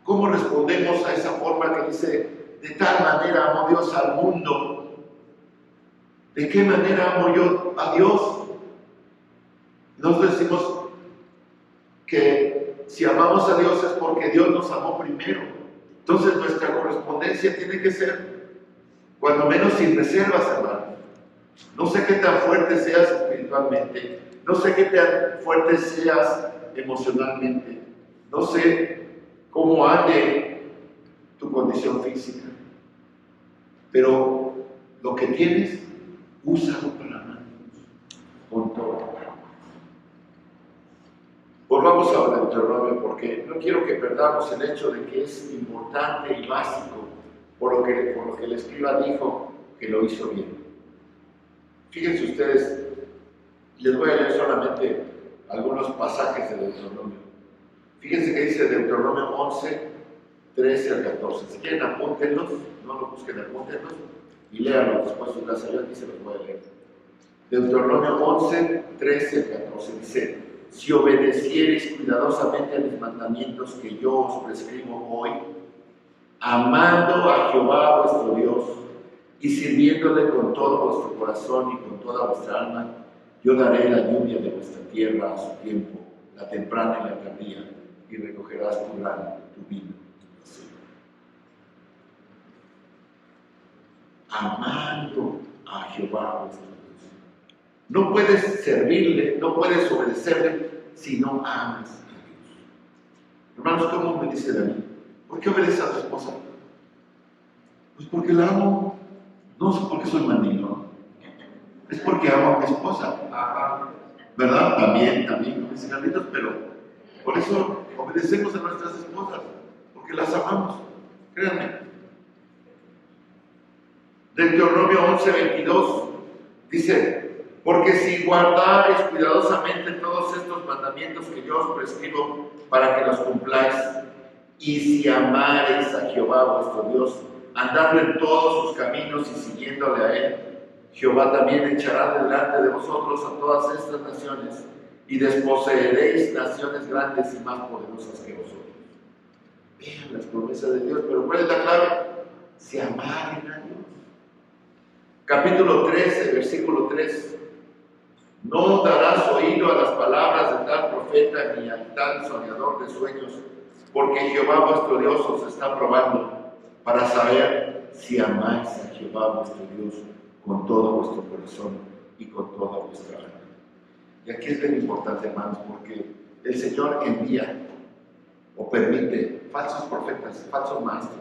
B: ¿Cómo respondemos a esa forma que dice, de tal manera amó Dios al mundo? ¿De qué manera amo yo a Dios? Nosotros decimos que si amamos a Dios es porque Dios nos amó primero. Entonces nuestra correspondencia tiene que ser, cuando menos sin reservas, hermano. No sé qué tan fuerte seas espiritualmente, no sé qué tan fuerte seas emocionalmente, no sé cómo ande tu condición física, pero lo que tienes, úsalo para amar con todo. Volvamos ahora a Deuteronomio porque no quiero que perdamos el hecho de que es importante y básico por lo que el escriba dijo que lo hizo bien. Fíjense ustedes, les voy a leer solamente algunos pasajes de Deuteronomio. Fíjense que dice Deuteronomio 11, 13 al 14. Si quieren apúntenlos, no lo busquen, apúntenlos y léanlo después en su casa. Yo aquí se los voy a leer. Deuteronomio 11, 13 al 14 dice: si obedeciereis cuidadosamente a mis mandamientos que yo os prescribo hoy, amando a Jehová vuestro Dios y sirviéndole con todo vuestro corazón y con toda vuestra alma, yo daré la lluvia de vuestra tierra a su tiempo, la temprana y la tardía, y recogerás tu grano, tu vino, tu aceite. Amando a Jehová vuestro Dios. No puedes servirle, no puedes obedecerle si no amas a Dios. Hermanos, ¿cómo obedece David? ¿Por qué obedece a tu esposa? Pues porque la amo. No es porque soy mandilón. Es porque amo a mi esposa. ¿Verdad? También, como dicen Carlitos, pero por eso obedecemos a nuestras esposas, porque las amamos. Créanme. Deuteronomio 11:22 dice: porque si guardareis cuidadosamente todos estos mandamientos que yo os prescribo para que los cumpláis, y si amareis a Jehová vuestro Dios, andando en todos sus caminos y siguiéndole a él, Jehová también echará delante de vosotros a todas estas naciones, y desposeeréis naciones grandes y más poderosas que vosotros. Vean las promesas de Dios, pero ¿cuál es la clave? Si amaren a Dios. Capítulo 13, versículo 3. No darás oído a las palabras de tal profeta ni al tal soñador de sueños, porque Jehová vuestro Dios os está probando para saber si amáis a Jehová vuestro Dios con todo vuestro corazón y con toda vuestra alma. Y aquí es bien importante, hermanos, porque el Señor envía o permite falsos profetas, falsos maestros.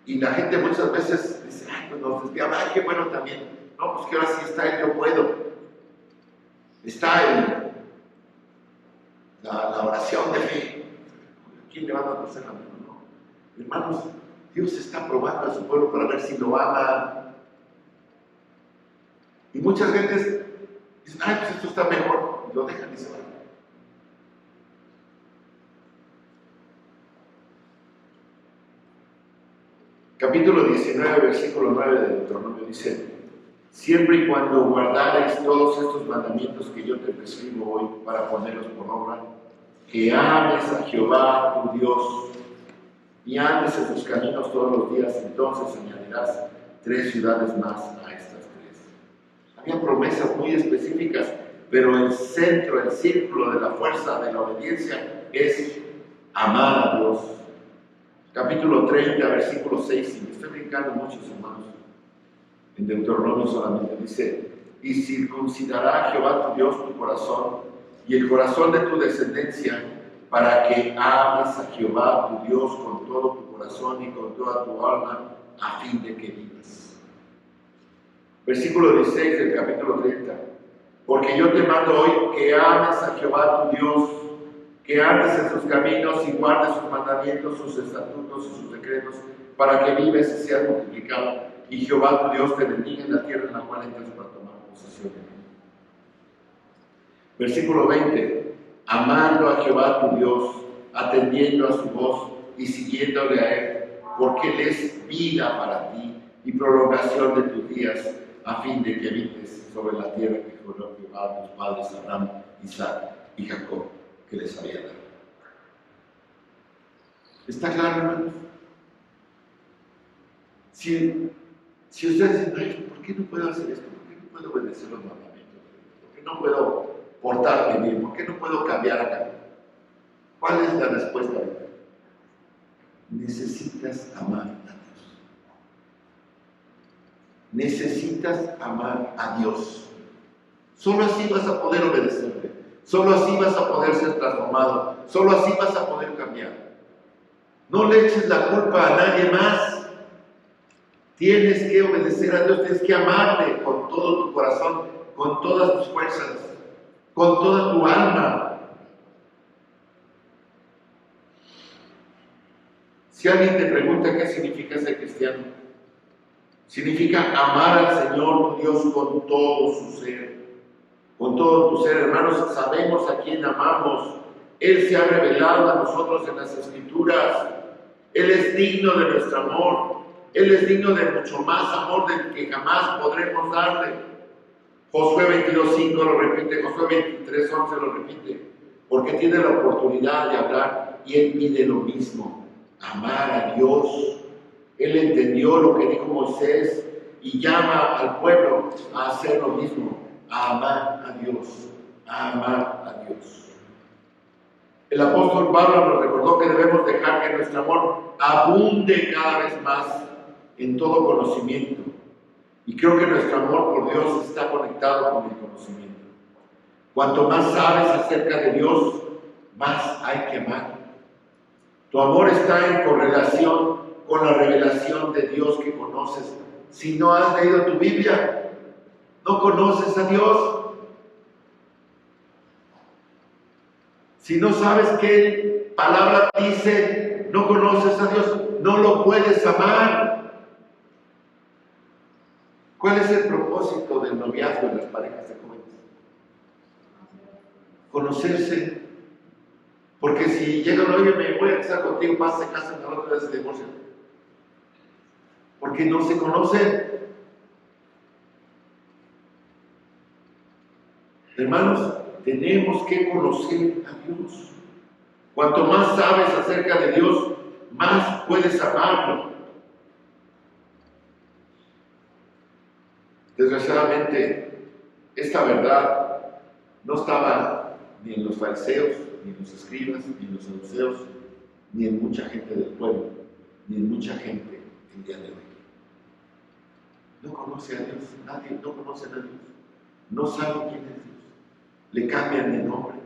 B: Y la gente muchas veces dice, ay, pues nos desviamos, ay, qué bueno también. No, pues que ahora sí está el yo puedo. Está la oración de fe. ¿Quién le va a hacer la mano? No. Hermanos, Dios está probando a su pueblo para ver si lo ama. Y muchas gentes dicen, ay, pues esto está mejor. Y lo dejan y se van. Capítulo 19, versículo 9 de Deuteronomio dice: siempre y cuando guardareis todos estos mandamientos que yo te prescribo hoy para ponerlos por obra, que ames a Jehová tu Dios y andes en sus caminos todos los días, entonces añadirás 3 ciudades más a estas 3. Había promesas muy específicas pero el centro, el círculo de la fuerza de la obediencia es amar a Dios. Capítulo 30, versículo 6, y me estoy brincando muchos hermanos, en Deuteronomio solamente dice: y circuncidará Jehová tu Dios tu corazón y el corazón de tu descendencia, para que ames a Jehová tu Dios con todo tu corazón y con toda tu alma, a fin de que vivas. Versículo 16 del capítulo 30. Porque yo te mando hoy que ames a Jehová tu Dios, que andes en sus caminos y guardes sus mandamientos, sus estatutos y sus decretos, para que vives y seas multiplicado, y Jehová tu Dios te bendiga en la tierra en la cual entras para tomar posesión. Versículo 20. Amando a Jehová tu Dios, atendiendo a su voz y siguiéndole a Él, porque Él es vida para ti y prolongación de tus días, a fin de que habites sobre la tierra que juró Jehová a tus padres Abraham, Isaac y Jacob, que les había dado. ¿Está claro, hermanos? Si ustedes dicen: ay, ¿por qué no puedo hacer esto? ¿Por qué no puedo obedecer los mandamientos? ¿Por qué no puedo portarme bien? ¿Por qué no puedo cambiar acá? ¿Cuál es la respuesta? Necesitas amar a Dios. Necesitas amar a Dios. Solo así vas a poder obedecerle. Solo así vas a poder ser transformado. Solo así vas a poder cambiar. No le eches la culpa a nadie más. Tienes que obedecer a Dios. Tienes que amarle con todo tu corazón, con todas tus fuerzas, con toda tu alma. Si alguien te pregunta qué significa ser cristiano, significa amar al Señor tu Dios con todo su ser. Con todo tu ser, hermanos, sabemos a quién amamos. Él se ha revelado a nosotros en las Escrituras. Él es digno de nuestro amor. Él es digno de mucho más amor del que jamás podremos darle. Josué 22:5 lo repite, Josué 23:11 lo repite, porque tiene la oportunidad de hablar y él pide lo mismo: amar a Dios. Él entendió lo que dijo Moisés y llama al pueblo a hacer lo mismo, a amar a Dios, a amar a Dios. El apóstol Pablo nos recordó que debemos dejar que nuestro amor abunde cada vez más en todo conocimiento. Y creo que nuestro amor por Dios está conectado con el conocimiento. Cuanto más sabes acerca de Dios, más hay que amar. Tu amor está en correlación con la revelación de Dios que conoces. Si no has leído tu Biblia, no conoces a Dios. Si no sabes qué palabra dice, no conoces a Dios, no lo puedes amar. ¿Cuál es el propósito del noviazgo en las parejas de jóvenes? Conocerse. Porque si llegan: oye, me voy a casar contigo, más se casan, a la otra vez se divorcian. Porque no se conocen. Hermanos, tenemos que conocer a Dios. Cuanto más sabes acerca de Dios, más puedes amarlo. Desgraciadamente, esta verdad no estaba ni en los fariseos, ni en los escribas, ni en los saduceos, ni en mucha gente del pueblo, ni en mucha gente el día de hoy. No conoce a Dios, nadie no conoce a Dios, no sabe quién es Dios, le cambian de nombre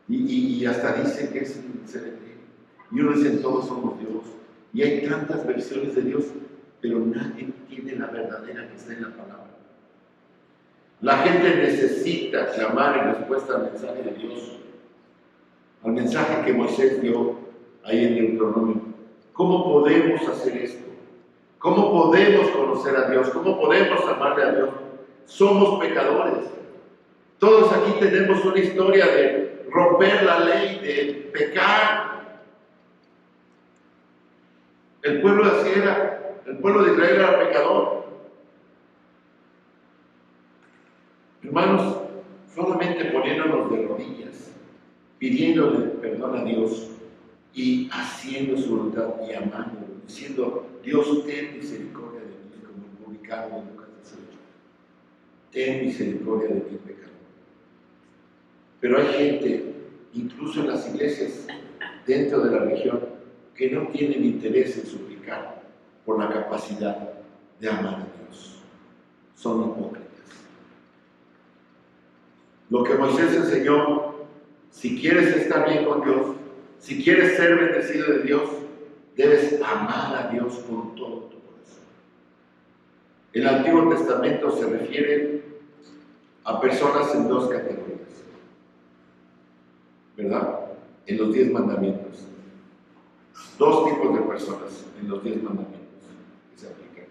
B: y hasta dicen que es un ser eterno. Y uno dice: todos somos Dios, y hay tantas versiones de Dios, pero nadie tiene la verdadera que está en la palabra. La gente necesita clamar en respuesta al mensaje de Dios, al mensaje que Moisés dio ahí en Deuteronomio. ¿Cómo podemos hacer esto? ¿Cómo podemos conocer a Dios? ¿Cómo podemos amarle a Dios? Somos pecadores. Todos aquí tenemos una historia de romper la ley, de pecar. El pueblo de Israel era pecador. Hermanos, solamente poniéndonos de rodillas, pidiéndole perdón a Dios y haciendo su voluntad y amándolo, diciendo: Dios, ten misericordia de mí, como el publicano de Lucas 18. ten misericordia de ti, pecador. Pero hay gente, incluso en las iglesias, dentro de la religión, que no tienen interés en suplicar por la capacidad de amar a Dios. Son hipócritas. Lo que Moisés enseñó, si quieres estar bien con Dios, si quieres ser bendecido de Dios, debes amar a Dios con todo tu corazón. El Antiguo Testamento se refiere a personas en dos categorías, ¿verdad? En los 10 mandamientos. Dos tipos de personas en los 10 mandamientos que se aplican.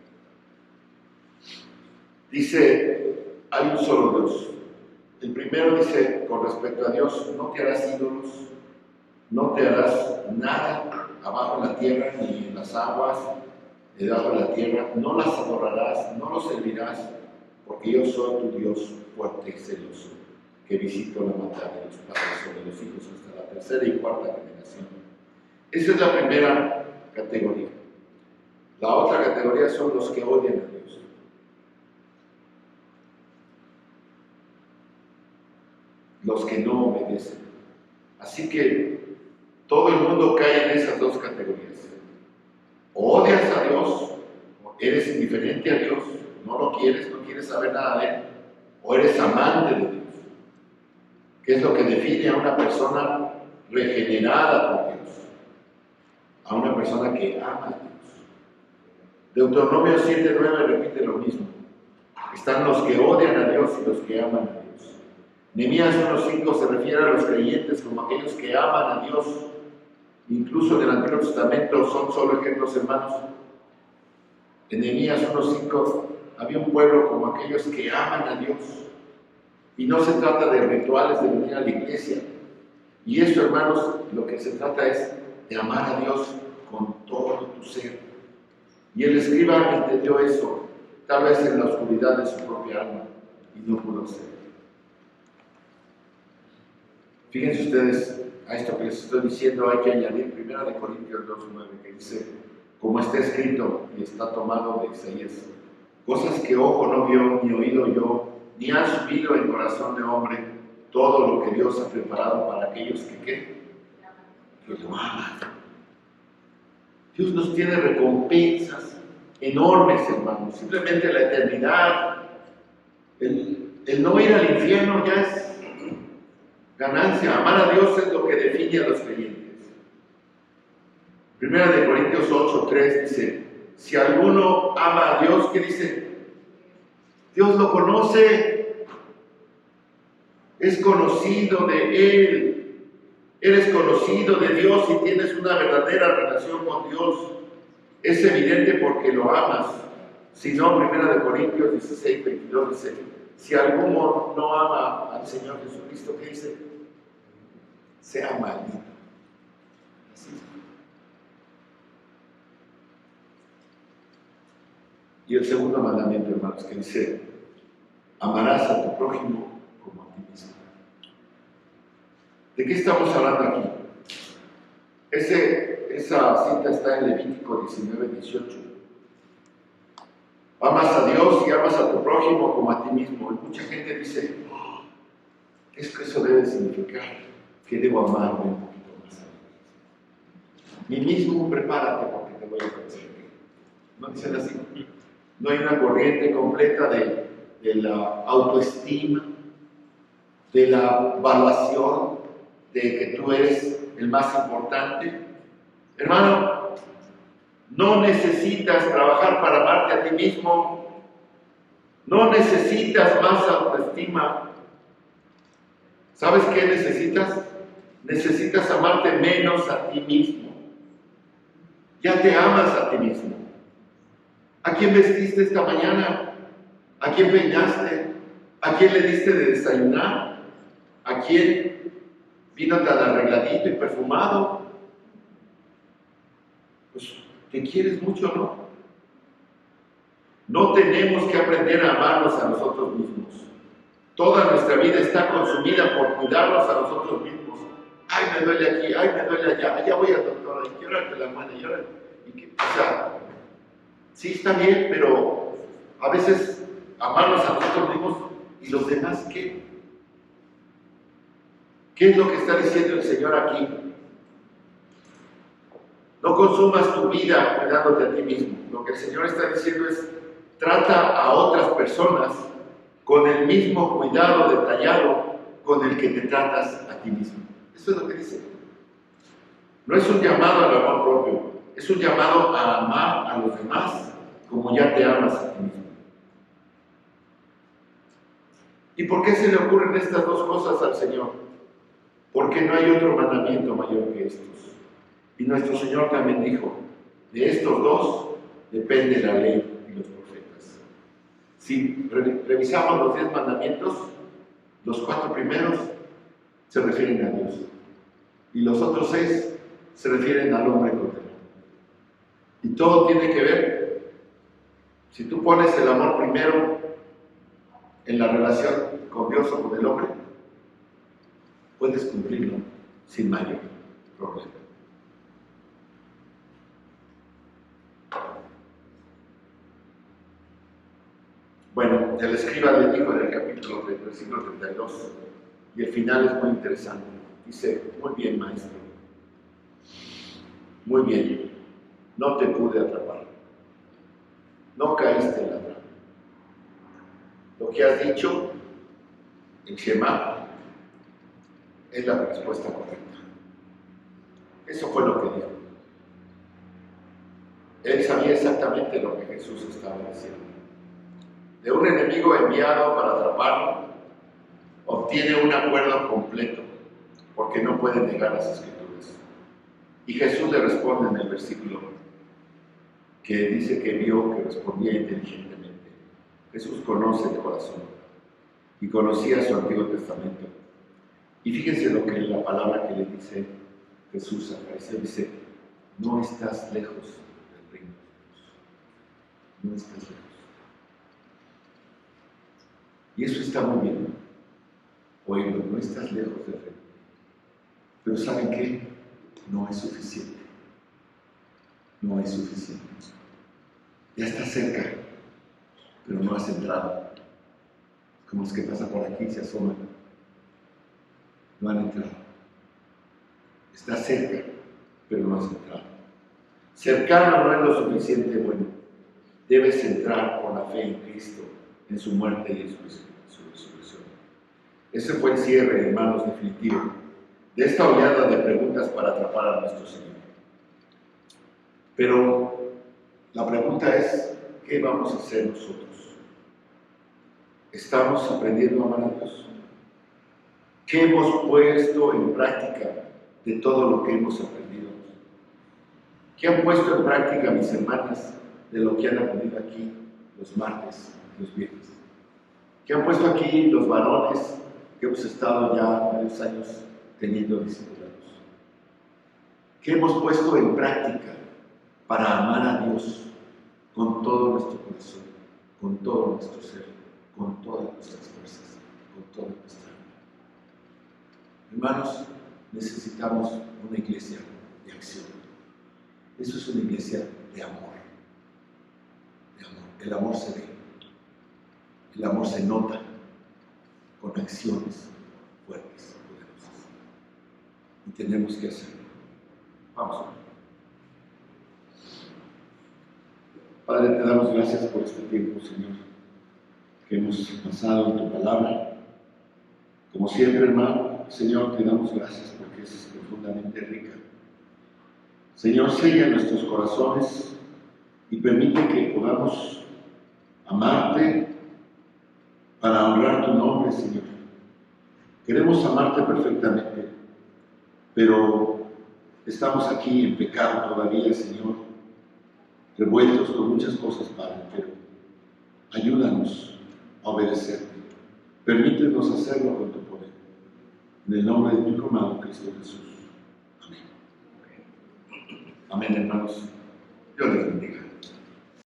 B: Dice, hay un solo Dios. El primero dice, con respecto a Dios, no te harás ídolos, no te harás nada abajo en la tierra ni en las aguas debajo de la tierra, no las adorarás, no los servirás, porque yo soy tu Dios fuerte y celoso, que visito la maldad de los padres sobre los hijos hasta la tercera y cuarta generación. Esa es la primera categoría. La otra categoría son los que odian a Dios. Los que no obedecen. Así que todo el mundo cae en esas dos categorías. O odias a Dios, o eres indiferente a Dios, no lo quieres, no quieres saber nada de Él, o eres amante de Dios, que es lo que define a una persona regenerada por Dios, a una persona que ama a Dios. Deuteronomio 7:9 repite lo mismo. Están los que odian a Dios y los que aman a Dios. Nehemías 1:5 se refiere a los creyentes como aquellos que aman a Dios. Incluso en el Antiguo Testamento son solo ejemplos, hermanos. En Nehemías 1:5 había un pueblo como aquellos que aman a Dios. Y no se trata de rituales de venir a la iglesia. Y esto, hermanos, lo que se trata es de amar a Dios con todo tu ser. Y el escriba entendió eso, tal vez en la oscuridad de su propia alma, y no pudo hacerlo. Fíjense ustedes, a esto que les estoy diciendo hay que añadir 1 Corintios 2:9, que dice, como está escrito y está tomado de Isaías, cosas que ojo no vio, ni oído oyó, ni ha subido en corazón de hombre, todo lo que Dios ha preparado para aquellos que lo aman. Dios nos tiene recompensas enormes, hermanos. Simplemente la eternidad, el no ir al infierno ya es ganancia. Amar a Dios es lo que define a los creyentes. 1 Corintios 8:3 dice, si alguno ama a Dios, ¿qué dice? Dios lo conoce, es conocido de Él. Eres conocido de Dios y tienes una verdadera relación con Dios. Es evidente porque lo amas. Si no, 1 Corintios 16:22 dice, si alguno no ama al Señor Jesucristo, ¿qué dice? Sea maldito. Así. Y el segundo mandamiento, hermanos, que dice, amarás a tu prójimo como a ti mismo. ¿De qué estamos hablando aquí? Esa cita está en Levítico 19:18. Amas a Dios y amas a tu prójimo como a ti mismo. Y mucha gente dice, ¿qué es que eso debe significar? Que debo amarme un poquito más a Dios. Mí mismo, prepárate porque te voy a conocer. ¿No dicen así? No hay una corriente completa de la autoestima, de la evaluación, de que tú eres el más importante. Hermano, no necesitas trabajar para amarte a ti mismo. No necesitas más autoestima. ¿Sabes qué necesitas? Necesitas amarte menos a ti mismo. Ya te amas a ti mismo. ¿A quién vestiste esta mañana? ¿A quién peinaste? ¿A quién le diste de desayunar? ¿A quién vino tan arregladito y perfumado? Pues te quieres mucho, ¿no? No tenemos que aprender a amarnos a nosotros mismos. Toda nuestra vida está consumida por cuidarnos a nosotros mismos. Ay, me duele aquí, ay, me duele allá, allá voy al doctor, y quiero darte la mano, o sea, sí está bien, pero a veces amarnos a nosotros mismos ¿Y los demás qué? ¿Qué es lo que está diciendo el Señor aquí? No consumas tu vida cuidándote a ti mismo. Lo que el Señor está diciendo es, trata a otras personas con el mismo cuidado detallado con el que te tratas a ti mismo. Eso es lo que dice. No es un llamado al amor propio, es un llamado a amar a los demás como ya te amas a ti mismo. ¿Y por qué se le ocurren estas dos cosas al Señor? Porque no hay otro mandamiento mayor que estos. Y nuestro Señor también dijo, de estos dos depende la ley y los profetas. Si revisamos los 10 mandamientos, los 4 primeros se refieren a Dios. Y los otros 6 se refieren al hombre con temor. Y todo tiene que ver, si tú pones el amor primero en la relación con Dios o con el hombre, puedes cumplirlo sin mayor problema. Bueno, el escriba le dijo en el capítulo 3, versículo 32, y el final es muy interesante. Dice, muy bien, maestro, muy bien, no te pude atrapar, no caíste en la trampa. Lo que has dicho en Shema es la respuesta correcta. Eso fue lo que dijo. Él sabía exactamente lo que Jesús estaba diciendo. De un enemigo enviado para atraparlo, obtiene un acuerdo completo, porque no puede negar las Escrituras. Y Jesús le responde en el versículo que dice que vio que respondía inteligentemente. Jesús conoce el corazón y conocía su Antiguo Testamento. Y fíjense lo que la palabra que le dice Jesús a Fariseo, dice, no estás lejos del reino de Dios. No estás lejos. Y eso está muy bien. Oílo, no estás lejos del reino. Pero ¿saben qué? No es suficiente. No es suficiente. Ya está cerca, pero no has entrado. Como los que pasan por aquí y se asoman. No han entrado. Está cerca, pero no has entrado. Cercano no es lo suficiente bueno. Debes entrar por la fe en Cristo, en su muerte y en su resurrección. Ese fue el cierre, hermanos, definitivo de esta oleada de preguntas para atrapar a nuestro Señor. Pero la pregunta es, ¿qué vamos a hacer nosotros? ¿Estamos aprendiendo a amar a Dios? ¿Qué hemos puesto en práctica de todo lo que hemos aprendido? ¿Qué han puesto en práctica mis hermanas de lo que han aprendido aquí los martes, los viernes? ¿Qué han puesto aquí los varones que hemos estado ya varios años teniendo discipulados? ¿Qué hemos puesto en práctica para amar a Dios con todo nuestro corazón, con todo nuestro ser, con todas nuestras fuerzas, con toda nuestra alma? Hermanos, necesitamos una iglesia de acción. Eso es una iglesia de amor. De amor. El amor se ve. El amor se nota con acciones fuertes, poderosas. Y tenemos que hacerlo. Vamos. Padre, te damos gracias por este tiempo, Señor, que hemos pasado en tu palabra. Como siempre, hermano, Señor, te damos gracias porque es profundamente rica. Señor, sella nuestros corazones y permite que podamos amarte para honrar tu nombre, Señor. Queremos amarte perfectamente, pero estamos aquí en pecado todavía, Señor, revueltos con muchas cosas, Padre, pero ayúdanos a obedecerte. Permítenos hacerlo con tu poder. En el nombre de tu Hijo amado, Cristo Jesús. Amén. Amén, hermanos. Dios les bendiga.